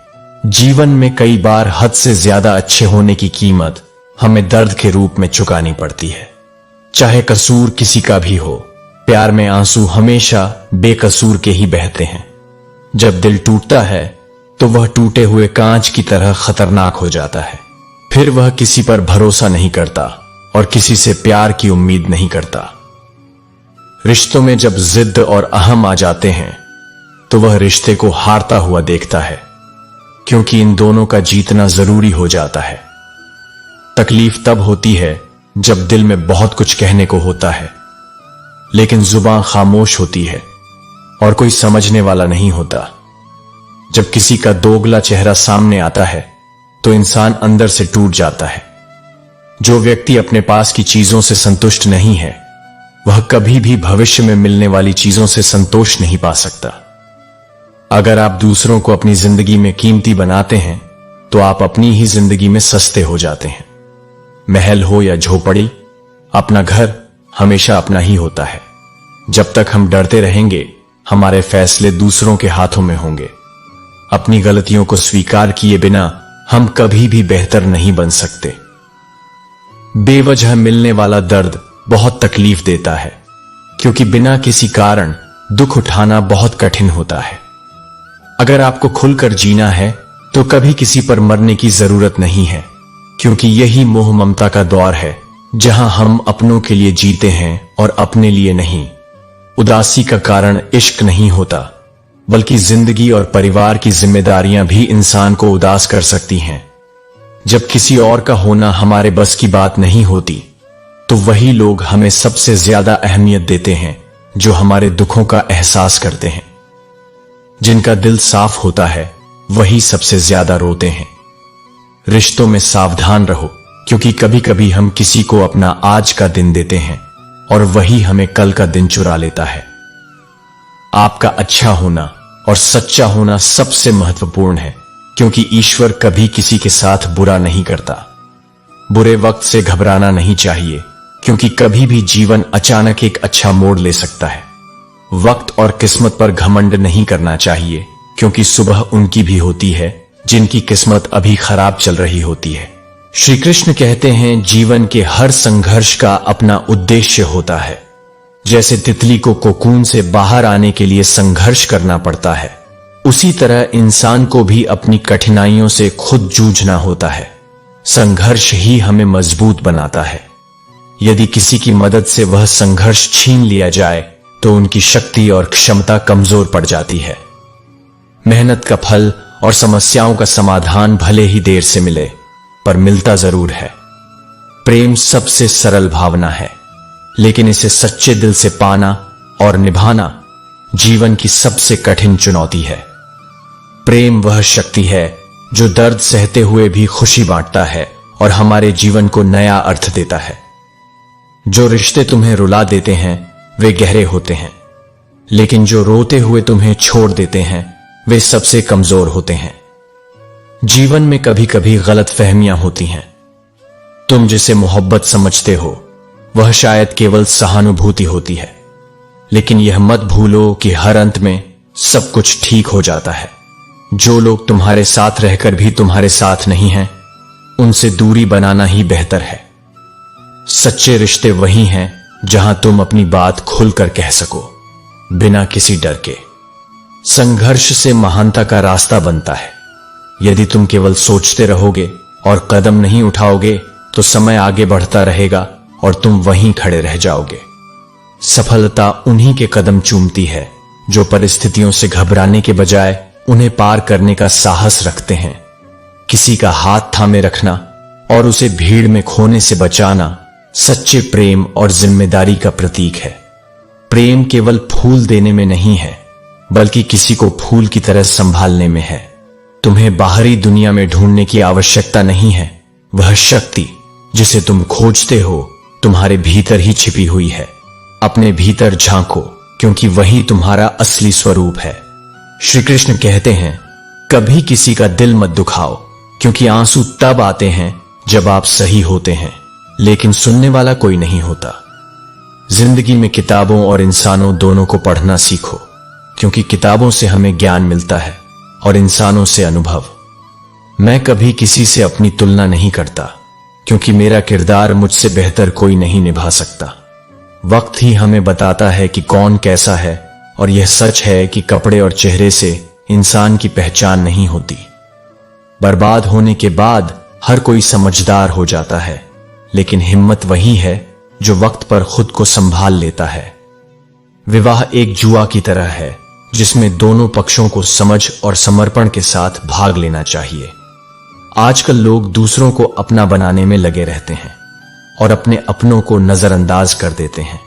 जीवन में कई बार हद से ज्यादा अच्छे होने की कीमत हमें दर्द के रूप में चुकानी पड़ती है। चाहे कसूर किसी का भी हो, प्यार में आंसू हमेशा बेकसूर के ही बहते हैं। जब दिल टूटता है तो वह टूटे हुए कांच की तरह खतरनाक हो जाता है। फिर वह किसी पर भरोसा नहीं करता और किसी से प्यार की उम्मीद नहीं करता। रिश्तों में जब जिद और अहम आ जाते हैं तो वह रिश्ते को हारता हुआ देखता है, क्योंकि इन दोनों का जीतना जरूरी हो जाता है। तकलीफ तब होती है जब दिल में बहुत कुछ कहने को होता है, लेकिन जुबान खामोश होती है और कोई समझने वाला नहीं होता। जब किसी का दोगला चेहरा सामने आता है तो इंसान अंदर से टूट जाता है। जो व्यक्ति अपने पास की चीजों से संतुष्ट नहीं है, वह कभी भी भविष्य में मिलने वाली चीजों से संतोष नहीं पा सकता। अगर आप दूसरों को अपनी जिंदगी में कीमती बनाते हैं तो आप अपनी ही जिंदगी में सस्ते हो जाते हैं। महल हो या झोपड़ी, अपना घर हमेशा अपना ही होता है। जब तक हम डरते रहेंगे, हमारे फैसले दूसरों के हाथों में होंगे। अपनी गलतियों को स्वीकार किए बिना हम कभी भी बेहतर नहीं बन सकते। बेवजह मिलने वाला दर्द बहुत तकलीफ देता है, क्योंकि बिना किसी कारण दुख उठाना बहुत कठिन होता है। अगर आपको खुलकर जीना है तो कभी किसी पर मरने की जरूरत नहीं है, क्योंकि यही मोह ममता का दौर है जहां हम अपनों के लिए जीते हैं और अपने लिए नहीं। उदासी का कारण इश्क नहीं होता, बल्कि जिंदगी और परिवार की जिम्मेदारियां भी इंसान को उदास कर सकती हैं। जब किसी और का होना हमारे बस की बात नहीं होती, तो वही लोग हमें सबसे ज्यादा अहमियत देते हैं जो हमारे दुखों का एहसास करते हैं। जिनका दिल साफ होता है वही सबसे ज्यादा रोते हैं। रिश्तों में सावधान रहो, क्योंकि कभी कभी हम किसी को अपना आज का दिन देते हैं और वही हमें कल का दिन चुरा लेता है। आपका अच्छा होना और सच्चा होना सबसे महत्वपूर्ण है, क्योंकि ईश्वर कभी किसी के साथ बुरा नहीं करता। बुरे वक्त से घबराना नहीं चाहिए, क्योंकि कभी भी जीवन अचानक एक अच्छा मोड़ ले सकता है। वक्त और किस्मत पर घमंड नहीं करना चाहिए, क्योंकि सुबह उनकी भी होती है जिनकी किस्मत अभी खराब चल रही होती है। श्री कृष्ण कहते हैं, जीवन के हर संघर्ष का अपना उद्देश्य होता है। जैसे तितली को कोकून से बाहर आने के लिए संघर्ष करना पड़ता है, उसी तरह इंसान को भी अपनी कठिनाइयों से खुद जूझना होता है। संघर्ष ही हमें मजबूत बनाता है। यदि किसी की मदद से वह संघर्ष छीन लिया जाए तो उनकी शक्ति और क्षमता कमजोर पड़ जाती है। मेहनत का फल और समस्याओं का समाधान भले ही देर से मिले, पर मिलता जरूर है। प्रेम सबसे सरल भावना है, लेकिन इसे सच्चे दिल से पाना और निभाना जीवन की सबसे कठिन चुनौती है। प्रेम वह शक्ति है जो दर्द सहते हुए भी खुशी बांटता है और हमारे जीवन को नया अर्थ देता है। जो रिश्ते तुम्हें रुला देते हैं वे गहरे होते हैं, लेकिन जो रोते हुए तुम्हें छोड़ देते हैं वे सबसे कमजोर होते हैं। जीवन में कभी कभी गलतफहमियां होती हैं। तुम जिसे मोहब्बत समझते हो वह शायद केवल सहानुभूति होती है, लेकिन यह मत भूलो कि हर अंत में सब कुछ ठीक हो जाता है। जो लोग तुम्हारे साथ रहकर भी तुम्हारे साथ नहीं हैं, उनसे दूरी बनाना ही बेहतर है। सच्चे रिश्ते वही हैं जहां तुम अपनी बात खुलकर कह सको, बिना किसी डर के। संघर्ष से महानता का रास्ता बनता है। यदि तुम केवल सोचते रहोगे और कदम नहीं उठाओगे तो समय आगे बढ़ता रहेगा और तुम वहीं खड़े रह जाओगे। सफलता उन्हीं के कदम चूमती है जो परिस्थितियों से घबराने के बजाय उन्हें पार करने का साहस रखते हैं। किसी का हाथ थामे रखना और उसे भीड़ में खोने से बचाना सच्चे प्रेम और जिम्मेदारी का प्रतीक है। प्रेम केवल फूल देने में नहीं है, बल्कि किसी को फूल की तरह संभालने में है। तुम्हें बाहरी दुनिया में ढूंढने की आवश्यकता नहीं है। वह शक्ति जिसे तुम खोजते हो तुम्हारे भीतर ही छिपी हुई है। अपने भीतर झांको, क्योंकि वही तुम्हारा असली स्वरूप है। श्री कृष्ण कहते हैं, कभी किसी का दिल मत दुखाओ, क्योंकि आंसू तब आते हैं जब आप सही होते हैं, लेकिन सुनने वाला कोई नहीं होता। जिंदगी में किताबों और इंसानों दोनों को पढ़ना सीखो, क्योंकि किताबों से हमें ज्ञान मिलता है और इंसानों से अनुभव। मैं कभी किसी से अपनी तुलना नहीं करता, क्योंकि मेरा किरदार मुझसे बेहतर कोई नहीं निभा सकता। वक्त ही हमें बताता है कि कौन कैसा है, और यह सच है कि कपड़े और चेहरे से इंसान की पहचान नहीं होती। बर्बाद होने के बाद हर कोई समझदार हो जाता है, लेकिन हिम्मत वही है जो वक्त पर खुद को संभाल लेता है। विवाह एक जुआ की तरह है, जिसमें दोनों पक्षों को समझ और समर्पण के साथ भाग लेना चाहिए। आजकल लोग दूसरों को अपना बनाने में लगे रहते हैं और अपने अपनों को नजरअंदाज कर देते हैं।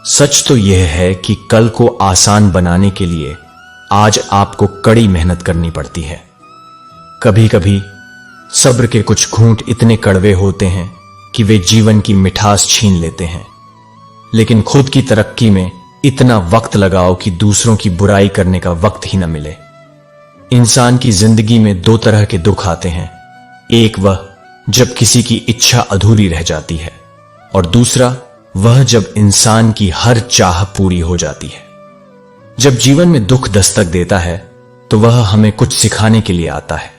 सच तो यह है कि कल को आसान बनाने के लिए आज आपको कड़ी मेहनत करनी पड़ती है। कभी कभी सब्र के कुछ घूंट इतने कड़वे होते हैं कि वे जीवन की मिठास छीन लेते हैं, लेकिन खुद की तरक्की में इतना वक्त लगाओ कि दूसरों की बुराई करने का वक्त ही न मिले। इंसान की जिंदगी में दो तरह के दुख आते हैं। एक वह जब किसी की इच्छा अधूरी रह जाती है, और दूसरा वह जब इंसान की हर चाह पूरी हो जाती है। जब जीवन में दुख दस्तक देता है तो वह हमें कुछ सिखाने के लिए आता है।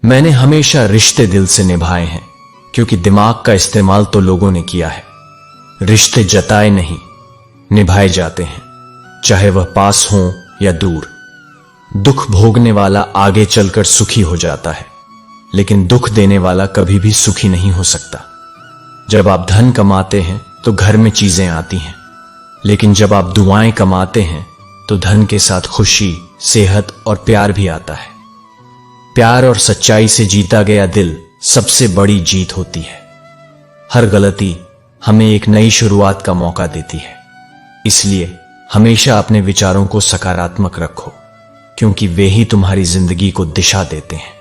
मैंने हमेशा रिश्ते दिल से निभाए हैं, क्योंकि दिमाग का इस्तेमाल तो लोगों ने किया है। रिश्ते जताए नहीं, निभाए जाते हैं, चाहे वह पास हो या दूर। दुख भोगने वाला आगे चलकर सुखी हो जाता है, लेकिन दुख देने वाला कभी भी सुखी नहीं हो सकता। जब आप धन कमाते हैं तो घर में चीजें आती हैं, लेकिन जब आप दुआएं कमाते हैं तो धन के साथ खुशी, सेहत और प्यार भी आता है। प्यार और सच्चाई से जीता गया दिल सबसे बड़ी जीत होती है। हर गलती हमें एक नई शुरुआत का मौका देती है। इसलिए हमेशा अपने विचारों को सकारात्मक रखो, क्योंकि वे ही तुम्हारी जिंदगी को दिशा देते हैं।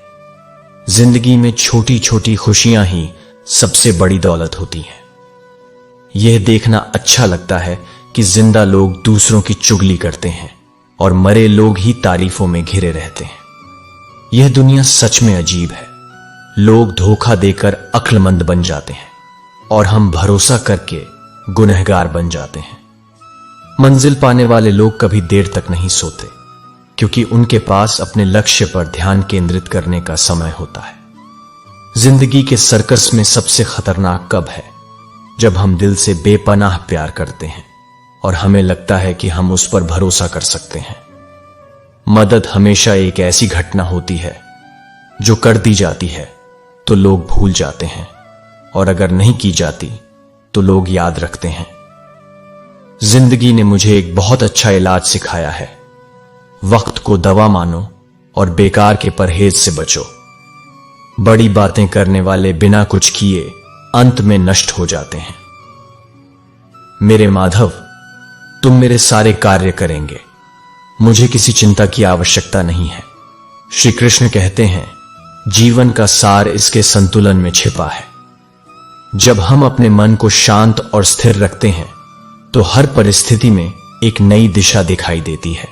जिंदगी में छोटी छोटी खुशियां ही सबसे बड़ी दौलत होती हैं। यह देखना अच्छा लगता है कि जिंदा लोग दूसरों की चुगली करते हैं और मरे लोग ही तारीफों में घिरे रहते हैं। यह दुनिया सच में अजीब है। लोग धोखा देकर अक्लमंद बन जाते हैं और हम भरोसा करके गुनहगार बन जाते हैं। मंजिल पाने वाले लोग कभी देर तक नहीं सोते, क्योंकि उनके पास अपने लक्ष्य पर ध्यान केंद्रित करने का समय होता है। जिंदगी के सर्कस में सबसे खतरनाक कब है? जब हम दिल से बेपनाह प्यार करते हैं और हमें लगता है कि हम उस पर भरोसा कर सकते हैं। मदद हमेशा एक ऐसी घटना होती है जो कर दी जाती है तो लोग भूल जाते हैं, और अगर नहीं की जाती तो लोग याद रखते हैं। जिंदगी ने मुझे एक बहुत अच्छा इलाज सिखाया है। वक्त को दवा मानो और बेकार के परहेज से बचो। बड़ी बातें करने वाले बिना कुछ किए अंत में नष्ट हो जाते हैं। मेरे माधव, तुम मेरे सारे कार्य करेंगे, मुझे किसी चिंता की आवश्यकता नहीं है। श्री कृष्ण कहते हैं, जीवन का सार इसके संतुलन में छिपा है। जब हम अपने मन को शांत और स्थिर रखते हैं तो हर परिस्थिति में एक नई दिशा दिखाई देती है।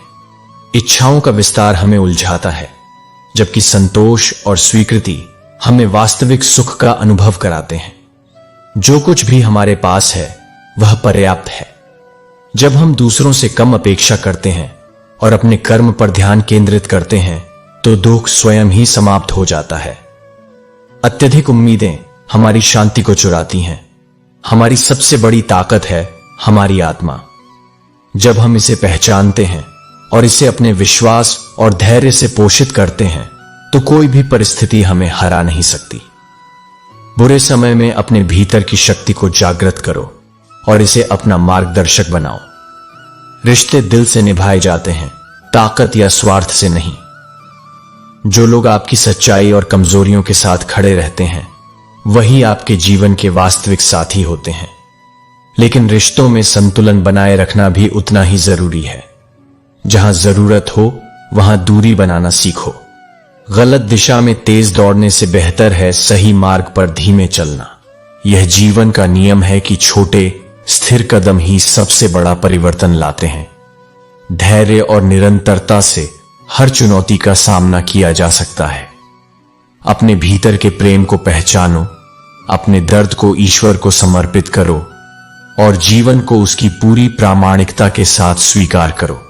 इच्छाओं का विस्तार हमें उलझाता है, जबकि संतोष और स्वीकृति हमें वास्तविक सुख का अनुभव कराते हैं। जो कुछ भी हमारे पास है वह पर्याप्त है। जब हम दूसरों से कम अपेक्षा करते हैं और अपने कर्म पर ध्यान केंद्रित करते हैं तो दुख स्वयं ही समाप्त हो जाता है। अत्यधिक उम्मीदें हमारी शांति को चुराती हैं। हमारी सबसे बड़ी ताकत है हमारी आत्मा। जब हम इसे पहचानते हैं और इसे अपने विश्वास और धैर्य से पोषित करते हैं तो कोई भी परिस्थिति हमें हरा नहीं सकती। बुरे समय में अपने भीतर की शक्ति को जागृत करो और इसे अपना मार्गदर्शक बनाओ। रिश्ते दिल से निभाए जाते हैं, ताकत या स्वार्थ से नहीं। जो लोग आपकी सच्चाई और कमजोरियों के साथ खड़े रहते हैं वही आपके जीवन के वास्तविक साथी होते हैं। लेकिन रिश्तों में संतुलन बनाए रखना भी उतना ही जरूरी है। जहां जरूरत हो वहां दूरी बनाना सीखो। गलत दिशा में तेज दौड़ने से बेहतर है सही मार्ग पर धीमे चलना। यह जीवन का नियम है कि छोटे स्थिर कदम ही सबसे बड़ा परिवर्तन लाते हैं। धैर्य और निरंतरता से हर चुनौती का सामना किया जा सकता है। अपने भीतर के प्रेम को पहचानो, अपने दर्द को ईश्वर को समर्पित करो और जीवन को उसकी पूरी प्रामाणिकता के साथ स्वीकार करो।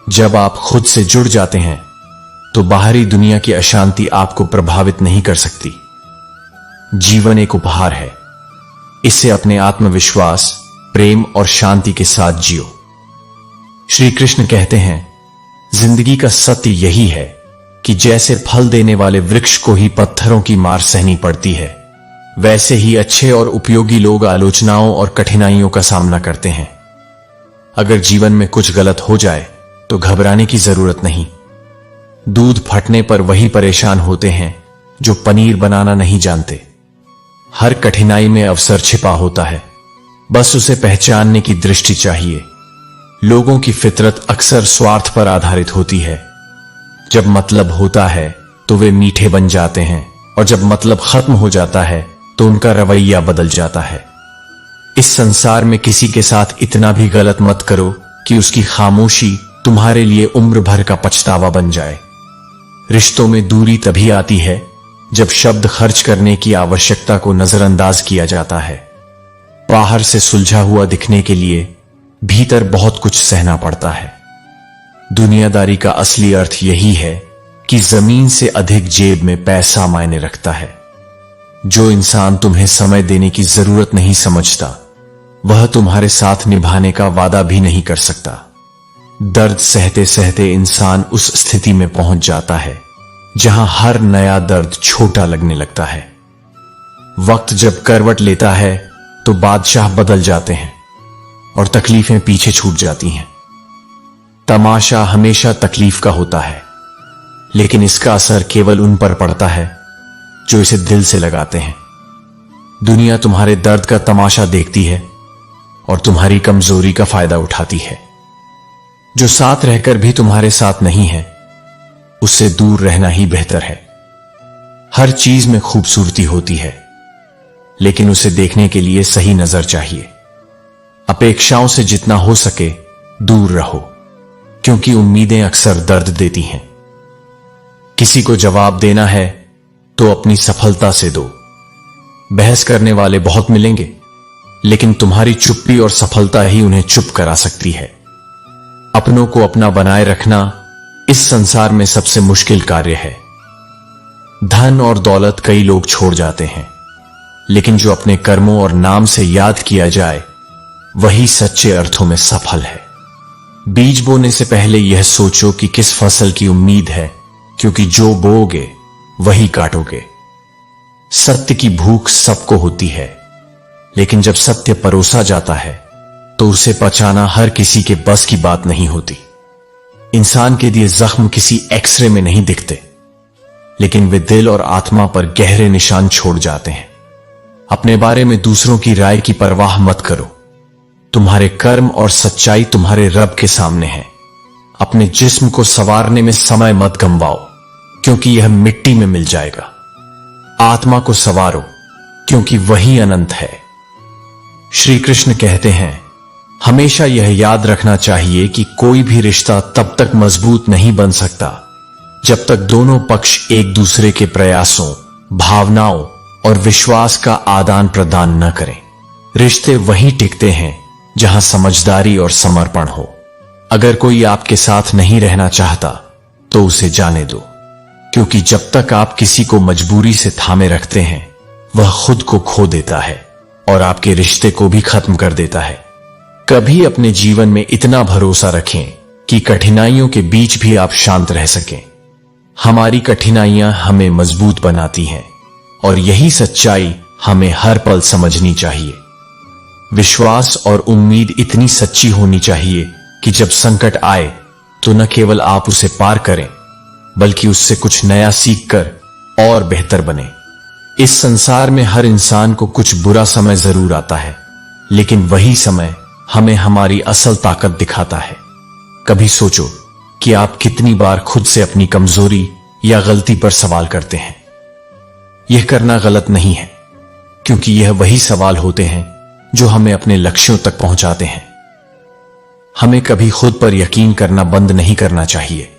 जब आप खुद से जुड़ जाते हैं तो बाहरी दुनिया की अशांति आपको प्रभावित नहीं कर सकती। जीवन एक उपहार है, इसे अपने आत्मविश्वास, प्रेम और शांति के साथ जियो। श्री कृष्ण कहते हैं, जिंदगी का सत्य यही है कि जैसे फल देने वाले वृक्ष को ही पत्थरों की मार सहनी पड़ती है, वैसे ही अच्छे और उपयोगी लोग आलोचनाओं और कठिनाइयों का सामना करते हैं। अगर जीवन में कुछ गलत हो जाए तो घबराने की जरूरत नहीं। दूध फटने पर वही परेशान होते हैं जो पनीर बनाना नहीं जानते। हर कठिनाई में अवसर छिपा होता है, बस उसे पहचानने की दृष्टि चाहिए। लोगों की फितरत अक्सर स्वार्थ पर आधारित होती है। जब मतलब होता है तो वे मीठे बन जाते हैं, और जब मतलब खत्म हो जाता है तो उनका रवैया बदल जाता है। इस संसार में किसी के साथ इतना भी गलत मत करो कि उसकी खामोशी तुम्हारे लिए उम्र भर का पछतावा बन जाए। रिश्तों में दूरी तभी आती है जब शब्द खर्च करने की आवश्यकता को नजरअंदाज किया जाता है। बाहर से सुलझा हुआ दिखने के लिए भीतर बहुत कुछ सहना पड़ता है। दुनियादारी का असली अर्थ यही है कि जमीन से अधिक जेब में पैसा मायने रखता है। जो इंसान तुम्हें समय देने की जरूरत नहीं समझता, वह तुम्हारे साथ निभाने का वादा भी नहीं कर सकता। दर्द सहते सहते इंसान उस स्थिति में पहुंच जाता है जहां हर नया दर्द छोटा लगने लगता है। वक्त जब करवट लेता है तो बादशाह बदल जाते हैं और तकलीफें पीछे छूट जाती हैं। तमाशा हमेशा तकलीफ का होता है, लेकिन इसका असर केवल उन पर पड़ता है जो इसे दिल से लगाते हैं। दुनिया तुम्हारे दर्द का तमाशा देखती है और तुम्हारी कमजोरी का फायदा उठाती है। जो साथ रहकर भी तुम्हारे साथ नहीं है, उससे दूर रहना ही बेहतर है। हर चीज में खूबसूरती होती है, लेकिन उसे देखने के लिए सही नजर चाहिए। अपेक्षाओं से जितना हो सके दूर रहो, क्योंकि उम्मीदें अक्सर दर्द देती हैं। किसी को जवाब देना है तो अपनी सफलता से दो। बहस करने वाले बहुत मिलेंगे, लेकिन तुम्हारी चुप्पी और सफलता ही उन्हें चुप करा सकती है। अपनों को अपना बनाए रखना इस संसार में सबसे मुश्किल कार्य है। धन और दौलत कई लोग छोड़ जाते हैं, लेकिन जो अपने कर्मों और नाम से याद किया जाए वही सच्चे अर्थों में सफल है। बीज बोने से पहले यह सोचो कि किस फसल की उम्मीद है, क्योंकि जो बोओगे वही काटोगे। सत्य की भूख सबको होती है, लेकिन जब सत्य परोसा जाता है तो उसे पचाना हर किसी के बस की बात नहीं होती। इंसान के दिए जख्म किसी एक्सरे में नहीं दिखते, लेकिन वे दिल और आत्मा पर गहरे निशान छोड़ जाते हैं। अपने बारे में दूसरों की राय की परवाह मत करो। तुम्हारे कर्म और सच्चाई तुम्हारे रब के सामने है। अपने जिस्म को संवारने में समय मत गंवाओ, क्योंकि यह मिट्टी में मिल जाएगा। आत्मा को संवारो, क्योंकि वही अनंत है। श्री कृष्ण कहते हैं, हमेशा यह याद रखना चाहिए कि कोई भी रिश्ता तब तक मजबूत नहीं बन सकता जब तक दोनों पक्ष एक दूसरे के प्रयासों, भावनाओं और विश्वास का आदान प्रदान न करें। रिश्ते वहीं टिकते हैं जहां समझदारी और समर्पण हो। अगर कोई आपके साथ नहीं रहना चाहता तो उसे जाने दो, क्योंकि जब तक आप किसी को मजबूरी से थामे रखते हैं वह खुद को खो देता है और आपके रिश्ते को भी खत्म कर देता है। कभी अपने जीवन में इतना भरोसा रखें कि कठिनाइयों के बीच भी आप शांत रह सकें। हमारी कठिनाइयां हमें मजबूत बनाती हैं और यही सच्चाई हमें हर पल समझनी चाहिए। विश्वास और उम्मीद इतनी सच्ची होनी चाहिए कि जब संकट आए तो न केवल आप उसे पार करें, बल्कि उससे कुछ नया सीखकर और बेहतर बने। इस संसार में हर इंसान को कुछ बुरा समय जरूर आता है, लेकिन वही समय हमें हमारी असल ताकत दिखाता है। कभी सोचो कि आप कितनी बार खुद से अपनी कमजोरी या गलती पर सवाल करते हैं। यह करना गलत नहीं है, क्योंकि यह वही सवाल होते हैं जो हमें अपने लक्ष्यों तक पहुंचाते हैं। हमें कभी खुद पर यकीन करना बंद नहीं करना चाहिए।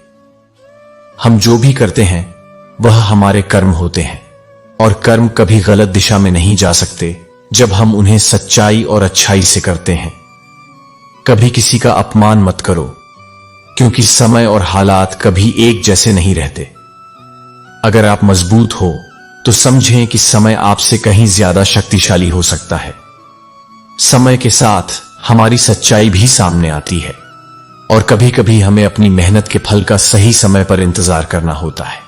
हम जो भी करते हैं वह हमारे कर्म होते हैं, और कर्म कभी गलत दिशा में नहीं जा सकते जब हम उन्हें सच्चाई और अच्छाई से करते हैं। कभी किसी का अपमान मत करो, क्योंकि समय और हालात कभी एक जैसे नहीं रहते। अगर आप मजबूत हो तो समझें कि समय आपसे कहीं ज्यादा शक्तिशाली हो सकता है। समय के साथ हमारी सच्चाई भी सामने आती है, और कभी कभी हमें अपनी मेहनत के फल का सही समय पर इंतजार करना होता है।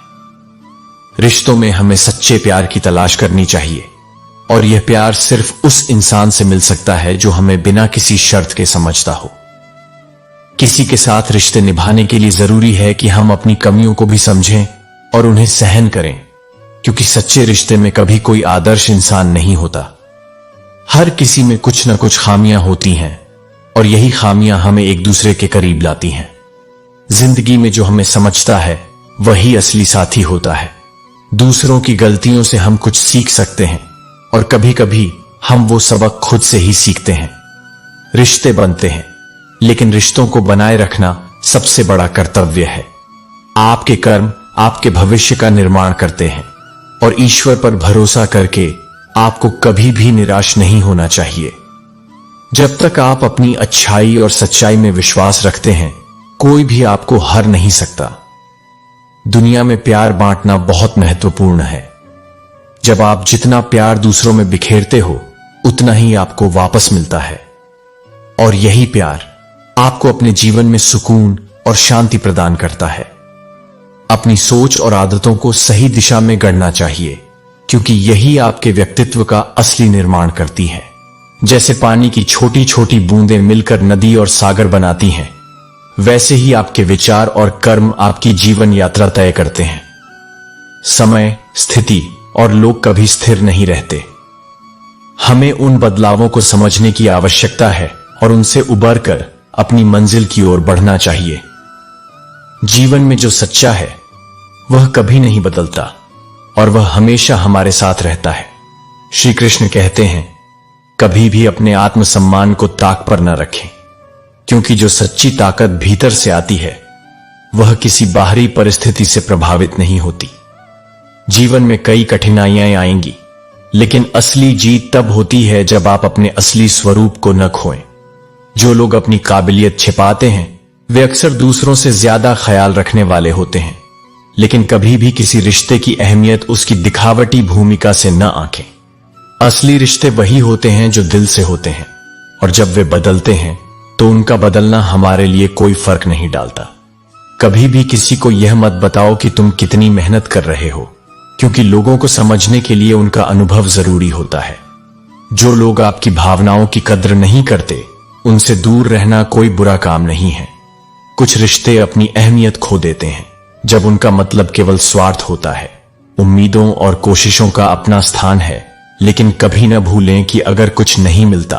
रिश्तों में हमें सच्चे प्यार की तलाश करनी चाहिए, और यह प्यार सिर्फ उस इंसान से मिल सकता है जो हमें बिना किसी शर्त के समझता हो। किसी के साथ रिश्ते निभाने के लिए जरूरी है कि हम अपनी कमियों को भी समझें और उन्हें सहन करें, क्योंकि सच्चे रिश्ते में कभी कोई आदर्श इंसान नहीं होता। हर किसी में कुछ न कुछ खामियां होती हैं, और यही खामियां हमें एक दूसरे के करीब लाती हैं। जिंदगी में जो हमें समझता है वही असली साथी होता है। दूसरों की गलतियों से हम कुछ सीख सकते हैं, और कभी कभी हम वो सबक खुद से ही सीखते हैं। रिश्ते बनते हैं, लेकिन रिश्तों को बनाए रखना सबसे बड़ा कर्तव्य है। आपके कर्म आपके भविष्य का निर्माण करते हैं, और ईश्वर पर भरोसा करके आपको कभी भी निराश नहीं होना चाहिए। जब तक आप अपनी अच्छाई और सच्चाई में विश्वास रखते हैं, कोई भी आपको हर नहीं सकता। दुनिया में प्यार बांटना बहुत महत्वपूर्ण है। जब आप जितना प्यार दूसरों में बिखेरते हो, उतना ही आपको वापस मिलता है, और यही प्यार आपको अपने जीवन में सुकून और शांति प्रदान करता है। अपनी सोच और आदतों को सही दिशा में गढ़ना चाहिए, क्योंकि यही आपके व्यक्तित्व का असली निर्माण करती है। जैसे पानी की छोटी छोटी बूंदें मिलकर नदी और सागर बनाती हैं, वैसे ही आपके विचार और कर्म आपकी जीवन यात्रा तय करते हैं। समय, स्थिति और लोग कभी स्थिर नहीं रहते। हमें उन बदलावों को समझने की आवश्यकता है और उनसे उबरकर अपनी मंजिल की ओर बढ़ना चाहिए। जीवन में जो सच्चा है वह कभी नहीं बदलता, और वह हमेशा हमारे साथ रहता है। श्री कृष्ण कहते हैं, कभी भी अपने आत्मसम्मान को ताक पर न रखें, क्योंकि जो सच्ची ताकत भीतर से आती है वह किसी बाहरी परिस्थिति से प्रभावित नहीं होती। जीवन में कई कठिनाइयां आएंगी, लेकिन असली जीत तब होती है जब आप अपने असली स्वरूप को न खोएं। जो लोग अपनी काबिलियत छिपाते हैं वे अक्सर दूसरों से ज्यादा ख्याल रखने वाले होते हैं। लेकिन कभी भी किसी रिश्ते की अहमियत उसकी दिखावटी भूमिका से न आंकें। असली रिश्ते वही होते हैं जो दिल से होते हैं, और जब वे बदलते हैं तो उनका बदलना हमारे लिए कोई फर्क नहीं डालता। कभी भी किसी को यह मत बताओ कि तुम कितनी मेहनत कर रहे हो, क्योंकि लोगों को समझने के लिए उनका अनुभव जरूरी होता है। जो लोग आपकी भावनाओं की कद्र नहीं करते, उनसे दूर रहना कोई बुरा काम नहीं है। कुछ रिश्ते अपनी अहमियत खो देते हैं जब उनका मतलब केवल स्वार्थ होता है। उम्मीदों और कोशिशों का अपना स्थान है, लेकिन कभी न भूलें कि अगर कुछ नहीं मिलता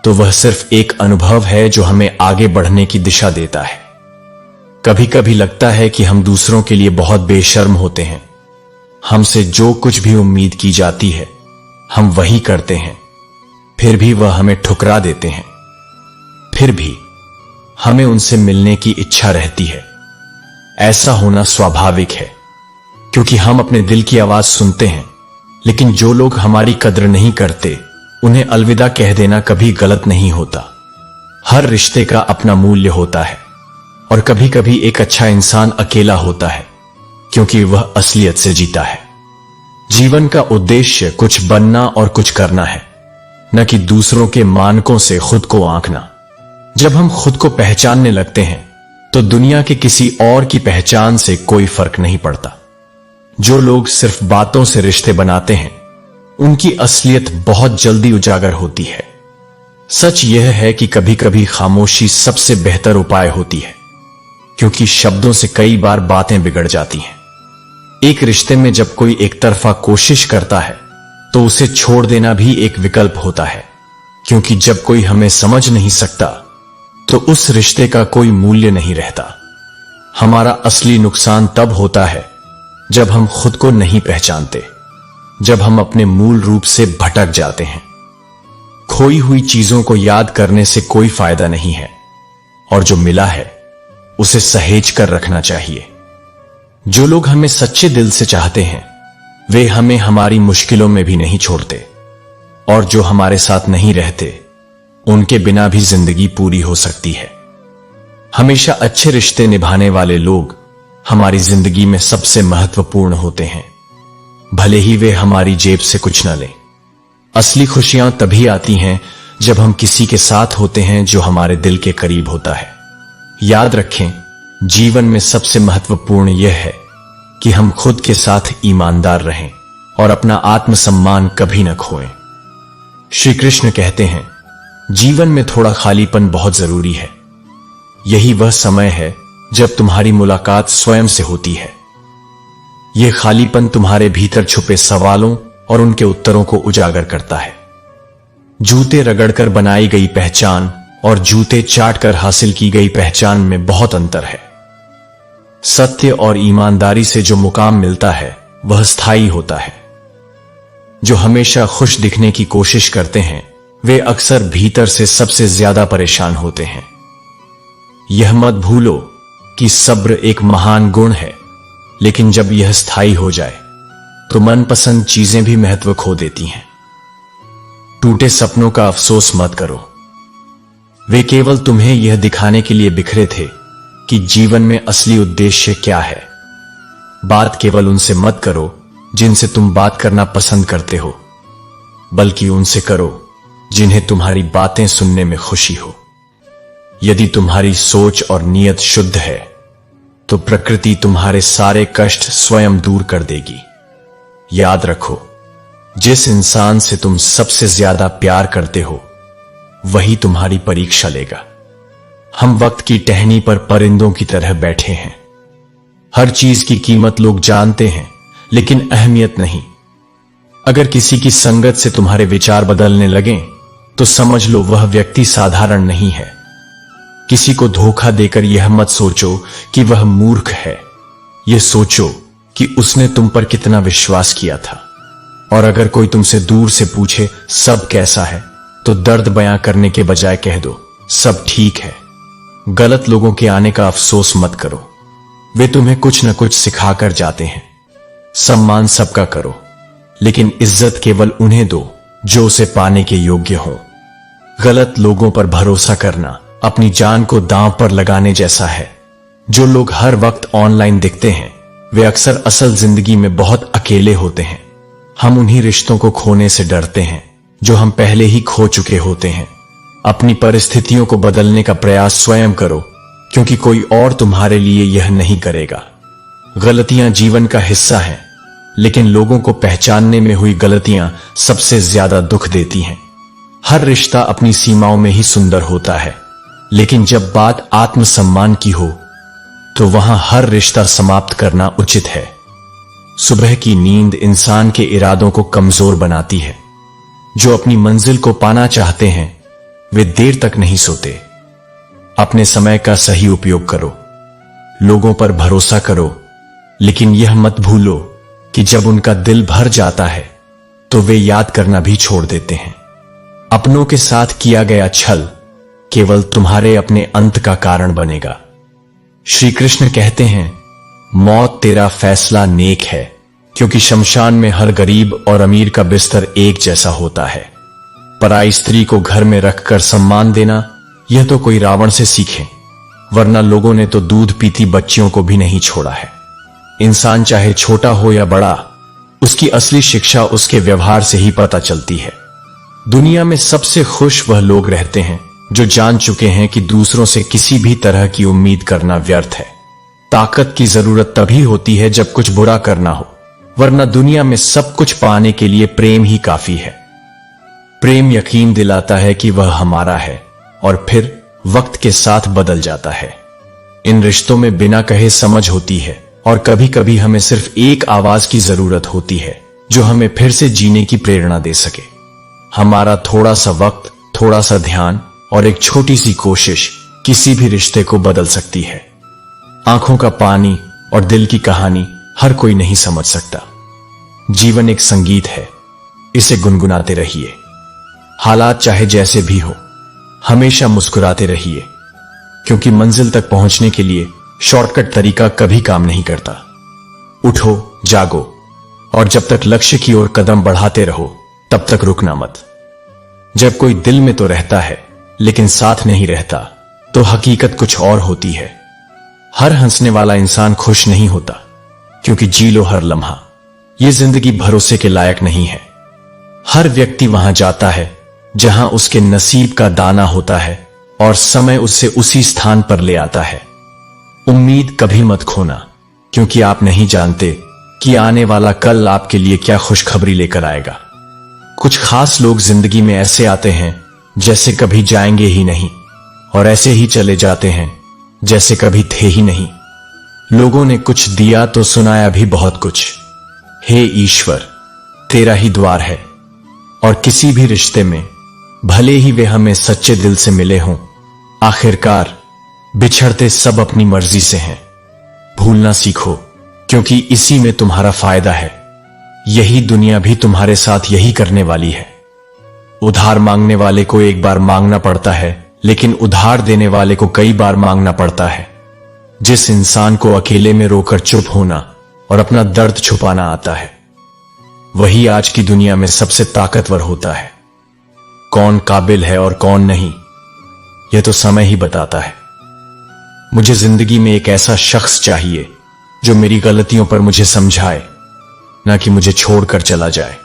तो वह सिर्फ एक अनुभव है जो हमें आगे बढ़ने की दिशा देता है। कभी कभी लगता है कि हम दूसरों के लिए बहुत बेशर्म होते हैं। हमसे जो कुछ भी उम्मीद की जाती है हम वही करते हैं, फिर भी वह हमें ठुकरा देते हैं। फिर भी हमें उनसे मिलने की इच्छा रहती है। ऐसा होना स्वाभाविक है, क्योंकि हम अपने दिल की आवाज सुनते हैं। लेकिन जो लोग हमारी कद्र नहीं करते, उन्हें अलविदा कह देना कभी गलत नहीं होता। हर रिश्ते का अपना मूल्य होता है, और कभी कभी एक अच्छा इंसान अकेला होता है, क्योंकि वह असलियत से जीता है। जीवन का उद्देश्य कुछ बनना और कुछ करना है, न कि दूसरों के मानकों से खुद को आंकना। जब हम खुद को पहचानने लगते हैं तो दुनिया के किसी और की पहचान से कोई फर्क नहीं पड़ता। जो लोग सिर्फ बातों से रिश्ते बनाते हैं, उनकी असलियत बहुत जल्दी उजागर होती है। सच यह है कि कभी कभी खामोशी सबसे बेहतर उपाय होती है, क्योंकि शब्दों से कई बार बातें बिगड़ जाती हैं। एक रिश्ते में जब कोई एक तरफा कोशिश करता है तो उसे छोड़ देना भी एक विकल्प होता है, क्योंकि जब कोई हमें समझ नहीं सकता तो उस रिश्ते का कोई मूल्य नहीं रहता। हमारा असली नुकसान तब होता है जब हम खुद को नहीं पहचानते, जब हम अपने मूल रूप से भटक जाते हैं। खोई हुई चीजों को याद करने से कोई फायदा नहीं है, और जो मिला है उसे सहेज कर रखना चाहिए। जो लोग हमें सच्चे दिल से चाहते हैं, वे हमें हमारी मुश्किलों में भी नहीं छोड़ते, और जो हमारे साथ नहीं रहते, उनके बिना भी जिंदगी पूरी हो सकती है। हमेशा अच्छे रिश्ते निभाने वाले लोग हमारी जिंदगी में सबसे महत्वपूर्ण होते हैं, भले ही वे हमारी जेब से कुछ न लें। असली खुशियां तभी आती हैं जब हम किसी के साथ होते हैं जो हमारे दिल के करीब होता है। याद रखें, जीवन में सबसे महत्वपूर्ण यह है कि हम खुद के साथ ईमानदार रहें और अपना आत्मसम्मान कभी न खोएं। श्री कृष्ण कहते हैं, जीवन में थोड़ा खालीपन बहुत जरूरी है। यही वह समय है जब तुम्हारी मुलाकात स्वयं से होती है। यह खालीपन तुम्हारे भीतर छुपे सवालों और उनके उत्तरों को उजागर करता है। जूते रगड़कर बनाई गई पहचान और जूते चाटकर हासिल की गई पहचान में बहुत अंतर है। सत्य और ईमानदारी से जो मुकाम मिलता है वह स्थायी होता है। जो हमेशा खुश दिखने की कोशिश करते हैं, वे अक्सर भीतर से सबसे ज्यादा परेशान होते हैं। यह मत भूलो कि सब्र एक महान गुण है, लेकिन जब यह स्थायी हो जाए तो मनपसंद चीजें भी महत्व खो देती हैं। टूटे सपनों का अफसोस मत करो, वे केवल तुम्हें यह दिखाने के लिए बिखरे थे कि जीवन में असली उद्देश्य क्या है। बात केवल उनसे मत करो जिनसे तुम बात करना पसंद करते हो, बल्कि उनसे करो जिन्हें तुम्हारी बातें सुनने में खुशी हो। यदि तुम्हारी सोच और नीयत शुद्ध है तो प्रकृति तुम्हारे सारे कष्ट स्वयं दूर कर देगी। याद रखो, जिस इंसान से तुम सबसे ज्यादा प्यार करते हो वही तुम्हारी परीक्षा लेगा। हम वक्त की टहनी पर परिंदों की तरह बैठे हैं। हर चीज की कीमत लोग जानते हैं, लेकिन अहमियत नहीं। अगर किसी की संगत से तुम्हारे विचार बदलने लगें तो समझ लो वह व्यक्ति साधारण नहीं है। किसी को धोखा देकर यह मत सोचो कि वह मूर्ख है, यह सोचो कि उसने तुम पर कितना विश्वास किया था। और अगर कोई तुमसे दूर से पूछे सब कैसा है, तो दर्द बयां करने के बजाय कह दो सब ठीक है। गलत लोगों के आने का अफसोस मत करो, वे तुम्हें कुछ न कुछ सिखाकर जाते हैं। सम्मान सबका करो, लेकिन इज्जत केवल उन्हें दो जो उसे पाने के योग्य हो। गलत लोगों पर भरोसा करना अपनी जान को दांव पर लगाने जैसा है। जो लोग हर वक्त ऑनलाइन दिखते हैं वे अक्सर असल जिंदगी में बहुत अकेले होते हैं। हम उन्हीं रिश्तों को खोने से डरते हैं जो हम पहले ही खो चुके होते हैं। अपनी परिस्थितियों को बदलने का प्रयास स्वयं करो, क्योंकि कोई और तुम्हारे लिए यह नहीं करेगा। गलतियां जीवन का हिस्सा हैं, लेकिन लोगों को पहचानने में हुई गलतियां सबसे ज्यादा दुख देती हैं। हर रिश्ता अपनी सीमाओं में ही सुंदर होता है, लेकिन जब बात आत्मसम्मान की हो तो वहां हर रिश्ता समाप्त करना उचित है। सुबह की नींद इंसान के इरादों को कमजोर बनाती है। जो अपनी मंजिल को पाना चाहते हैं वे देर तक नहीं सोते। अपने समय का सही उपयोग करो, लोगों पर भरोसा करो, लेकिन यह मत भूलो कि जब उनका दिल भर जाता है तो वे याद करना भी छोड़ देते हैं। अपनों के साथ किया गया छल केवल तुम्हारे अपने अंत का कारण बनेगा। श्री कृष्ण कहते हैं, मौत तेरा फैसला नेक है, क्योंकि शमशान में हर गरीब और अमीर का बिस्तर एक जैसा होता है। पराई स्त्री को घर में रखकर सम्मान देना, यह तो कोई रावण से सीखे, वरना लोगों ने तो दूध पीती बच्चियों को भी नहीं छोड़ा है। इंसान चाहे छोटा हो या बड़ा, उसकी असली शिक्षा उसके व्यवहार से ही पता चलती है। दुनिया में सबसे खुश वह लोग रहते हैं जो जान चुके हैं कि दूसरों से किसी भी तरह की उम्मीद करना व्यर्थ है। ताकत की जरूरत तभी होती है जब कुछ बुरा करना हो, वरना दुनिया में सब कुछ पाने के लिए प्रेम ही काफी है। प्रेम यकीन दिलाता है कि वह हमारा है और फिर वक्त के साथ बदल जाता है। इन रिश्तों में बिना कहे समझ होती है और कभी कभी हमें सिर्फ एक आवाज की जरूरत होती है जो हमें फिर से जीने की प्रेरणा दे सके। हमारा थोड़ा सा वक्त, थोड़ा सा ध्यान और एक छोटी सी कोशिश किसी भी रिश्ते को बदल सकती है। आंखों का पानी और दिल की कहानी हर कोई नहीं समझ सकता। जीवन एक संगीत है, इसे गुनगुनाते रहिए। हालात चाहे जैसे भी हो, हमेशा मुस्कुराते रहिए, क्योंकि मंजिल तक पहुंचने के लिए शॉर्टकट तरीका कभी काम नहीं करता। उठो, जागो और जब तक लक्ष्य की ओर कदम बढ़ाते रहो तब तक रुकना मत। जब कोई दिल में तो रहता है लेकिन साथ नहीं रहता, तो हकीकत कुछ और होती है। हर हंसने वाला इंसान खुश नहीं होता, क्योंकि जी लो हर लम्हा, यह जिंदगी भरोसे के लायक नहीं है। हर व्यक्ति वहां जाता है जहां उसके नसीब का दाना होता है और समय उससे उसी स्थान पर ले आता है। उम्मीद कभी मत खोना, क्योंकि आप नहीं जानते कि आने वाला कल आपके लिए क्या खुशखबरी लेकर आएगा। कुछ खास लोग जिंदगी में ऐसे आते हैं जैसे कभी जाएंगे ही नहीं, और ऐसे ही चले जाते हैं जैसे कभी थे ही नहीं। लोगों ने कुछ दिया तो सुनाया भी बहुत कुछ। हे ईश्वर, तेरा ही द्वार है, और किसी भी रिश्ते में भले ही वे हमें सच्चे दिल से मिले हों, आखिरकार बिछड़ते सब अपनी मर्जी से हैं। भूलना सीखो, क्योंकि इसी में तुम्हारा फायदा है। यही दुनिया भी तुम्हारे साथ यही करने वाली है। उधार मांगने वाले को एक बार मांगना पड़ता है, लेकिन उधार देने वाले को कई बार मांगना पड़ता है। जिस इंसान को अकेले में रोकर चुप होना और अपना दर्द छुपाना आता है, वही आज की दुनिया में सबसे ताकतवर होता है। कौन काबिल है और कौन नहीं, यह तो समय ही बताता है। मुझे जिंदगी में एक ऐसा शख्स चाहिए जो मेरी गलतियों पर मुझे समझाए, ना कि मुझे छोड़कर चला जाए,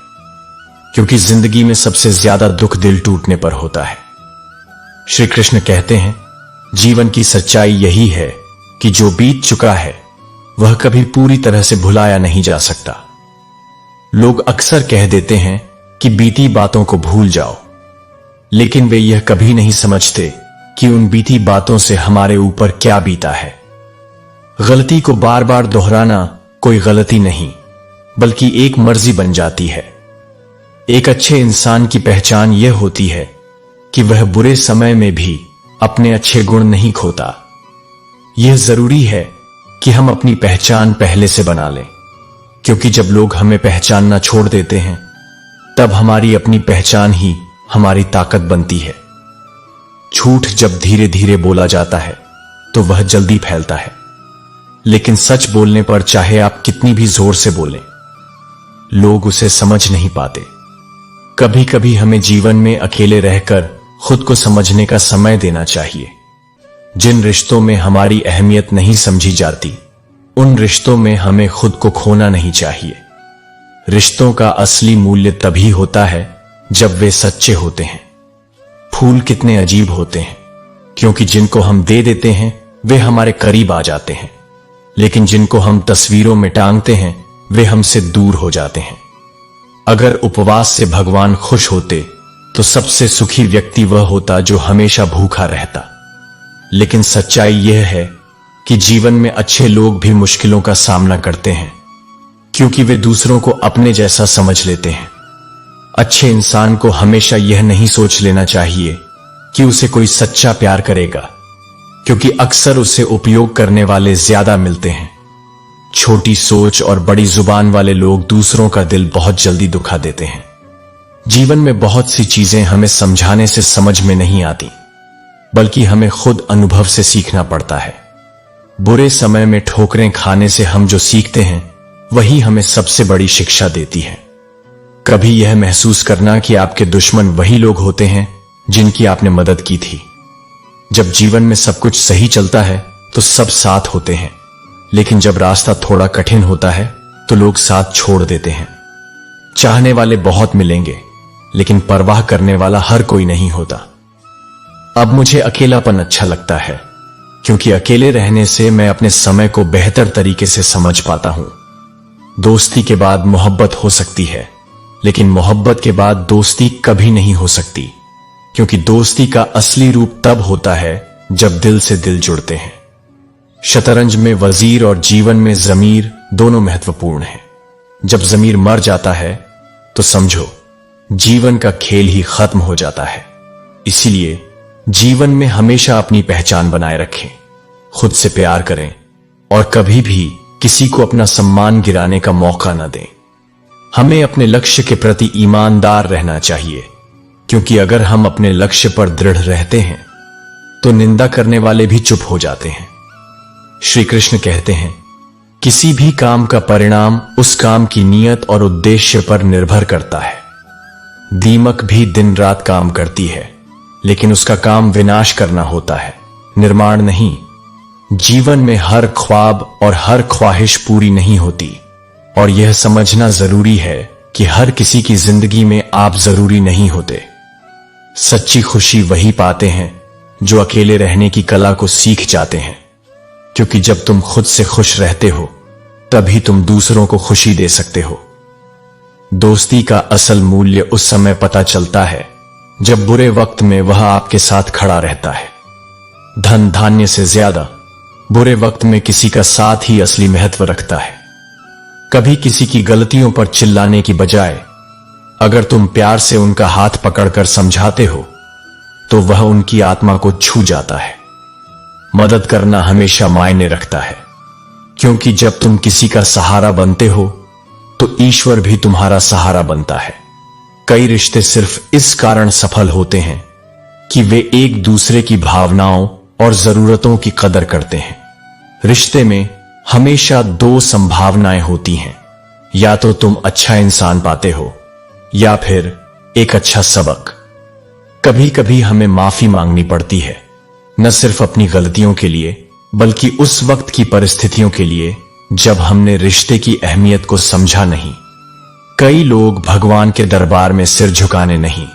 क्योंकि जिंदगी में सबसे ज्यादा दुख दिल टूटने पर होता है। श्री कृष्ण कहते हैं, जीवन की सच्चाई यही है कि जो बीत चुका है वह कभी पूरी तरह से भुलाया नहीं जा सकता। लोग अक्सर कह देते हैं कि बीती बातों को भूल जाओ, लेकिन वे यह कभी नहीं समझते कि उन बीती बातों से हमारे ऊपर क्या बीता है। गलती को बार बार दोहराना कोई गलती नहीं, बल्कि एक मर्जी बन जाती है। एक अच्छे इंसान की पहचान यह होती है कि वह बुरे समय में भी अपने अच्छे गुण नहीं खोता। यह जरूरी है कि हम अपनी पहचान पहले से बना लें, क्योंकि जब लोग हमें पहचानना छोड़ देते हैं तब हमारी अपनी पहचान ही हमारी ताकत बनती है। झूठ जब धीरे धीरे बोला जाता है तो वह जल्दी फैलता है, लेकिन सच बोलने पर चाहे आप कितनी भी जोर से बोलें, लोग उसे समझ नहीं पाते। कभी कभी हमें जीवन में अकेले रहकर खुद को समझने का समय देना चाहिए। जिन रिश्तों में हमारी अहमियत नहीं समझी जाती उन रिश्तों में हमें खुद को खोना नहीं चाहिए। रिश्तों का असली मूल्य तभी होता है जब वे सच्चे होते हैं। फूल कितने अजीब होते हैं, क्योंकि जिनको हम दे देते हैं वे हमारे करीब आ जाते हैं, लेकिन जिनको हम तस्वीरों में टांगते हैं वे हमसे दूर हो जाते हैं। अगर उपवास से भगवान खुश होते तो सबसे सुखी व्यक्ति वह होता जो हमेशा भूखा रहता। लेकिन सच्चाई यह है कि जीवन में अच्छे लोग भी मुश्किलों का सामना करते हैं, क्योंकि वे दूसरों को अपने जैसा समझ लेते हैं। अच्छे इंसान को हमेशा यह नहीं सोच लेना चाहिए कि उसे कोई सच्चा प्यार करेगा, क्योंकि अक्सर उसे उपयोग करने वाले ज्यादा मिलते हैं। छोटी सोच और बड़ी जुबान वाले लोग दूसरों का दिल बहुत जल्दी दुखा देते हैं। जीवन में बहुत सी चीजें हमें समझाने से समझ में नहीं आती, बल्कि हमें खुद अनुभव से सीखना पड़ता है। बुरे समय में ठोकरें खाने से हम जो सीखते हैं वही हमें सबसे बड़ी शिक्षा देती है। कभी यह महसूस करना कि आपके दुश्मन वही लोग होते हैं जिनकी आपने मदद की थी। जब जीवन में सब कुछ सही चलता है तो सब साथ होते हैं, लेकिन जब रास्ता थोड़ा कठिन होता है तो लोग साथ छोड़ देते हैं। चाहने वाले बहुत मिलेंगे, लेकिन परवाह करने वाला हर कोई नहीं होता। अब मुझे अकेलापन अच्छा लगता है, क्योंकि अकेले रहने से मैं अपने समय को बेहतर तरीके से समझ पाता हूं। दोस्ती के बाद मोहब्बत हो सकती है, लेकिन मोहब्बत के बाद दोस्ती कभी नहीं हो सकती, क्योंकि दोस्ती का असली रूप तब होता है जब दिल से दिल जुड़ते हैं। शतरंज में वजीर और जीवन में जमीर दोनों महत्वपूर्ण हैं। जब जमीर मर जाता है तो समझो जीवन का खेल ही खत्म हो जाता है। इसीलिए जीवन में हमेशा अपनी पहचान बनाए रखें, खुद से प्यार करें और कभी भी किसी को अपना सम्मान गिराने का मौका न दें। हमें अपने लक्ष्य के प्रति ईमानदार रहना चाहिए, क्योंकि अगर हम अपने लक्ष्य पर दृढ़ रहते हैं तो निंदा करने वाले भी चुप हो जाते हैं। श्री कृष्ण कहते हैं, किसी भी काम का परिणाम उस काम की नीयत और उद्देश्य पर निर्भर करता है। दीमक भी दिन रात काम करती है, लेकिन उसका काम विनाश करना होता है, निर्माण नहीं। जीवन में हर ख्वाब और हर ख्वाहिश पूरी नहीं होती, और यह समझना जरूरी है कि हर किसी की जिंदगी में आप जरूरी नहीं होते। सच्ची खुशी वही पाते हैं जो अकेले रहने की कला को सीख जाते हैं, क्योंकि जब तुम खुद से खुश रहते हो तभी तुम दूसरों को खुशी दे सकते हो। दोस्ती का असल मूल्य उस समय पता चलता है जब बुरे वक्त में वह आपके साथ खड़ा रहता है। धन धान्य से ज्यादा बुरे वक्त में किसी का साथ ही असली महत्व रखता है। कभी किसी की गलतियों पर चिल्लाने की बजाय अगर तुम प्यार से उनका हाथ पकड़कर समझाते हो तो वह उनकी आत्मा को छू जाता है। मदद करना हमेशा मायने रखता है, क्योंकि जब तुम किसी का सहारा बनते हो तो ईश्वर भी तुम्हारा सहारा बनता है। कई रिश्ते सिर्फ इस कारण सफल होते हैं कि वे एक दूसरे की भावनाओं और जरूरतों की कदर करते हैं। रिश्ते में हमेशा दो संभावनाएं होती हैं, या तो तुम अच्छा इंसान पाते हो या फिर एक अच्छा सबक। कभी कभी हमें माफी मांगनी पड़ती है, न सिर्फ अपनी गलतियों के लिए बल्कि उस वक्त की परिस्थितियों के लिए जब हमने रिश्ते की अहमियत को समझा नहीं। कई लोग भगवान के दरबार में सिर झुकाने नहीं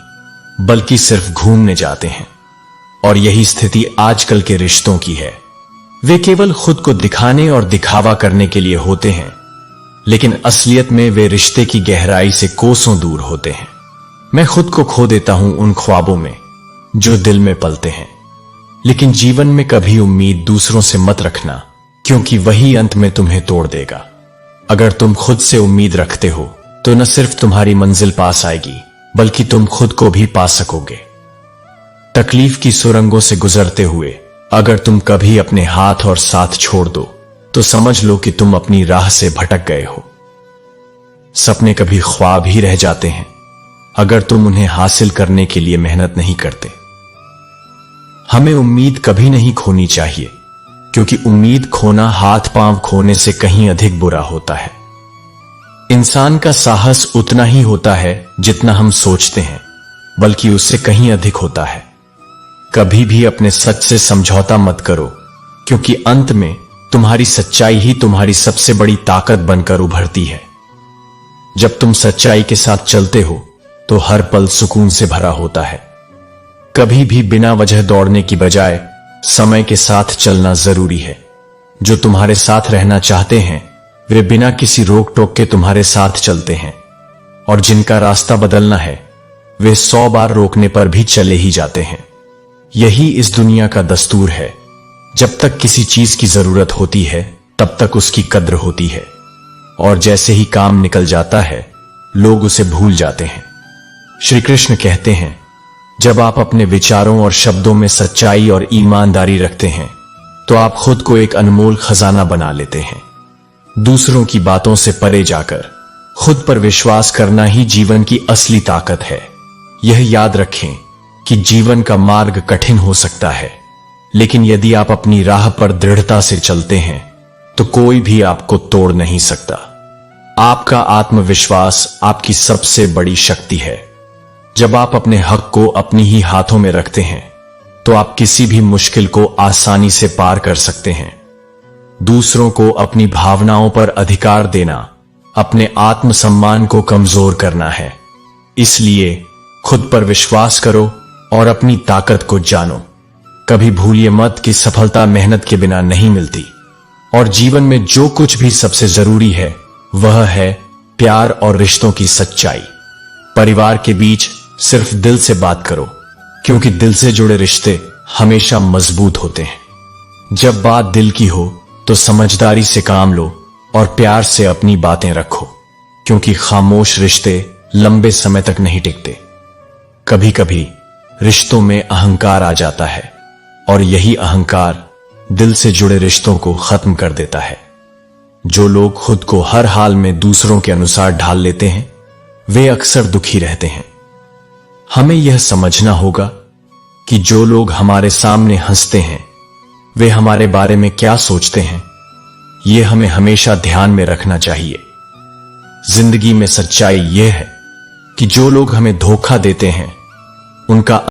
बल्कि सिर्फ घूमने जाते हैं, और यही स्थिति आजकल के रिश्तों की है। वे केवल खुद को दिखाने और दिखावा करने के लिए होते हैं, लेकिन असलियत में वे रिश्ते की गहराई से कोसों दूर होते हैं। मैं खुद को खो देता हूं उन ख्वाबों में जो दिल में पलते हैं, लेकिन जीवन में कभी उम्मीद दूसरों से मत रखना, क्योंकि वही अंत में तुम्हें तोड़ देगा। अगर तुम खुद से उम्मीद रखते हो तो न सिर्फ तुम्हारी मंजिल पास आएगी बल्कि तुम खुद को भी पा सकोगे। तकलीफ की सुरंगों से गुजरते हुए अगर तुम कभी अपने हाथ और साथ छोड़ दो तो समझ लो कि तुम अपनी राह से भटक गए हो। सपने कभी ख्वाब ही रह जाते हैं अगर तुम उन्हें हासिल करने के लिए मेहनत नहीं करते। हमें उम्मीद कभी नहीं खोनी चाहिए, क्योंकि उम्मीद खोना हाथ पांव खोने से कहीं अधिक बुरा होता है। इंसान का साहस उतना ही होता है जितना हम सोचते हैं, बल्कि उससे कहीं अधिक होता है। कभी भी अपने सच से समझौता मत करो, क्योंकि अंत में तुम्हारी सच्चाई ही तुम्हारी सबसे बड़ी ताकत बनकर उभरती है। जब तुम सच्चाई के साथ चलते हो तो हर पल सुकून से भरा होता है। कभी भी बिना वजह दौड़ने की बजाय समय के साथ चलना जरूरी है। जो तुम्हारे साथ रहना चाहते हैं वे बिना किसी रोक टोक के तुम्हारे साथ चलते हैं, और जिनका रास्ता बदलना है वे 100 बार रोकने पर भी चले ही जाते हैं। यही इस दुनिया का दस्तूर है। जब तक किसी चीज की जरूरत होती है तब तक उसकी कद्र होती है, और जैसे ही काम निकल जाता है लोग उसे भूल जाते हैं। श्री कृष्ण कहते हैं, जब आप अपने विचारों और शब्दों में सच्चाई और ईमानदारी रखते हैं तो आप खुद को एक अनमोल खजाना बना लेते हैं। दूसरों की बातों से परे जाकर खुद पर विश्वास करना ही जीवन की असली ताकत है। यह याद रखें कि जीवन का मार्ग कठिन हो सकता है, लेकिन यदि आप अपनी राह पर दृढ़ता से चलते हैं तो कोई भी आपको तोड़ नहीं सकता। आपका आत्मविश्वास आपकी सबसे बड़ी शक्ति है। जब आप अपने हक को अपनी ही हाथों में रखते हैं तो आप किसी भी मुश्किल को आसानी से पार कर सकते हैं। दूसरों को अपनी भावनाओं पर अधिकार देना अपने आत्मसम्मान को कमजोर करना है। इसलिए खुद पर विश्वास करो और अपनी ताकत को जानो। कभी भूलिए मत कि सफलता मेहनत के बिना नहीं मिलती, और जीवन में जो कुछ भी सबसे जरूरी है वह है प्यार और रिश्तों की सच्चाई। परिवार के बीच सिर्फ दिल से बात करो, क्योंकि दिल से जुड़े रिश्ते हमेशा मजबूत होते हैं। जब बात दिल की हो तो समझदारी से काम लो और प्यार से अपनी बातें रखो, क्योंकि खामोश रिश्ते लंबे समय तक नहीं टिकते। कभी कभी रिश्तों में अहंकार आ जाता है, और यही अहंकार दिल से जुड़े रिश्तों को खत्म कर देता है। जो लोग खुद को हर हाल में दूसरों के अनुसार ढाल लेते हैं वे अक्सर दुखी रहते हैं। हमें यह समझना होगा कि जो लोग हमारे सामने हंसते हैं वे हमारे बारे में क्या सोचते हैं, यह हमें हमेशा ध्यान में रखना चाहिए। जिंदगी में सच्चाई यह है कि जो लोग हमें धोखा देते हैं उनका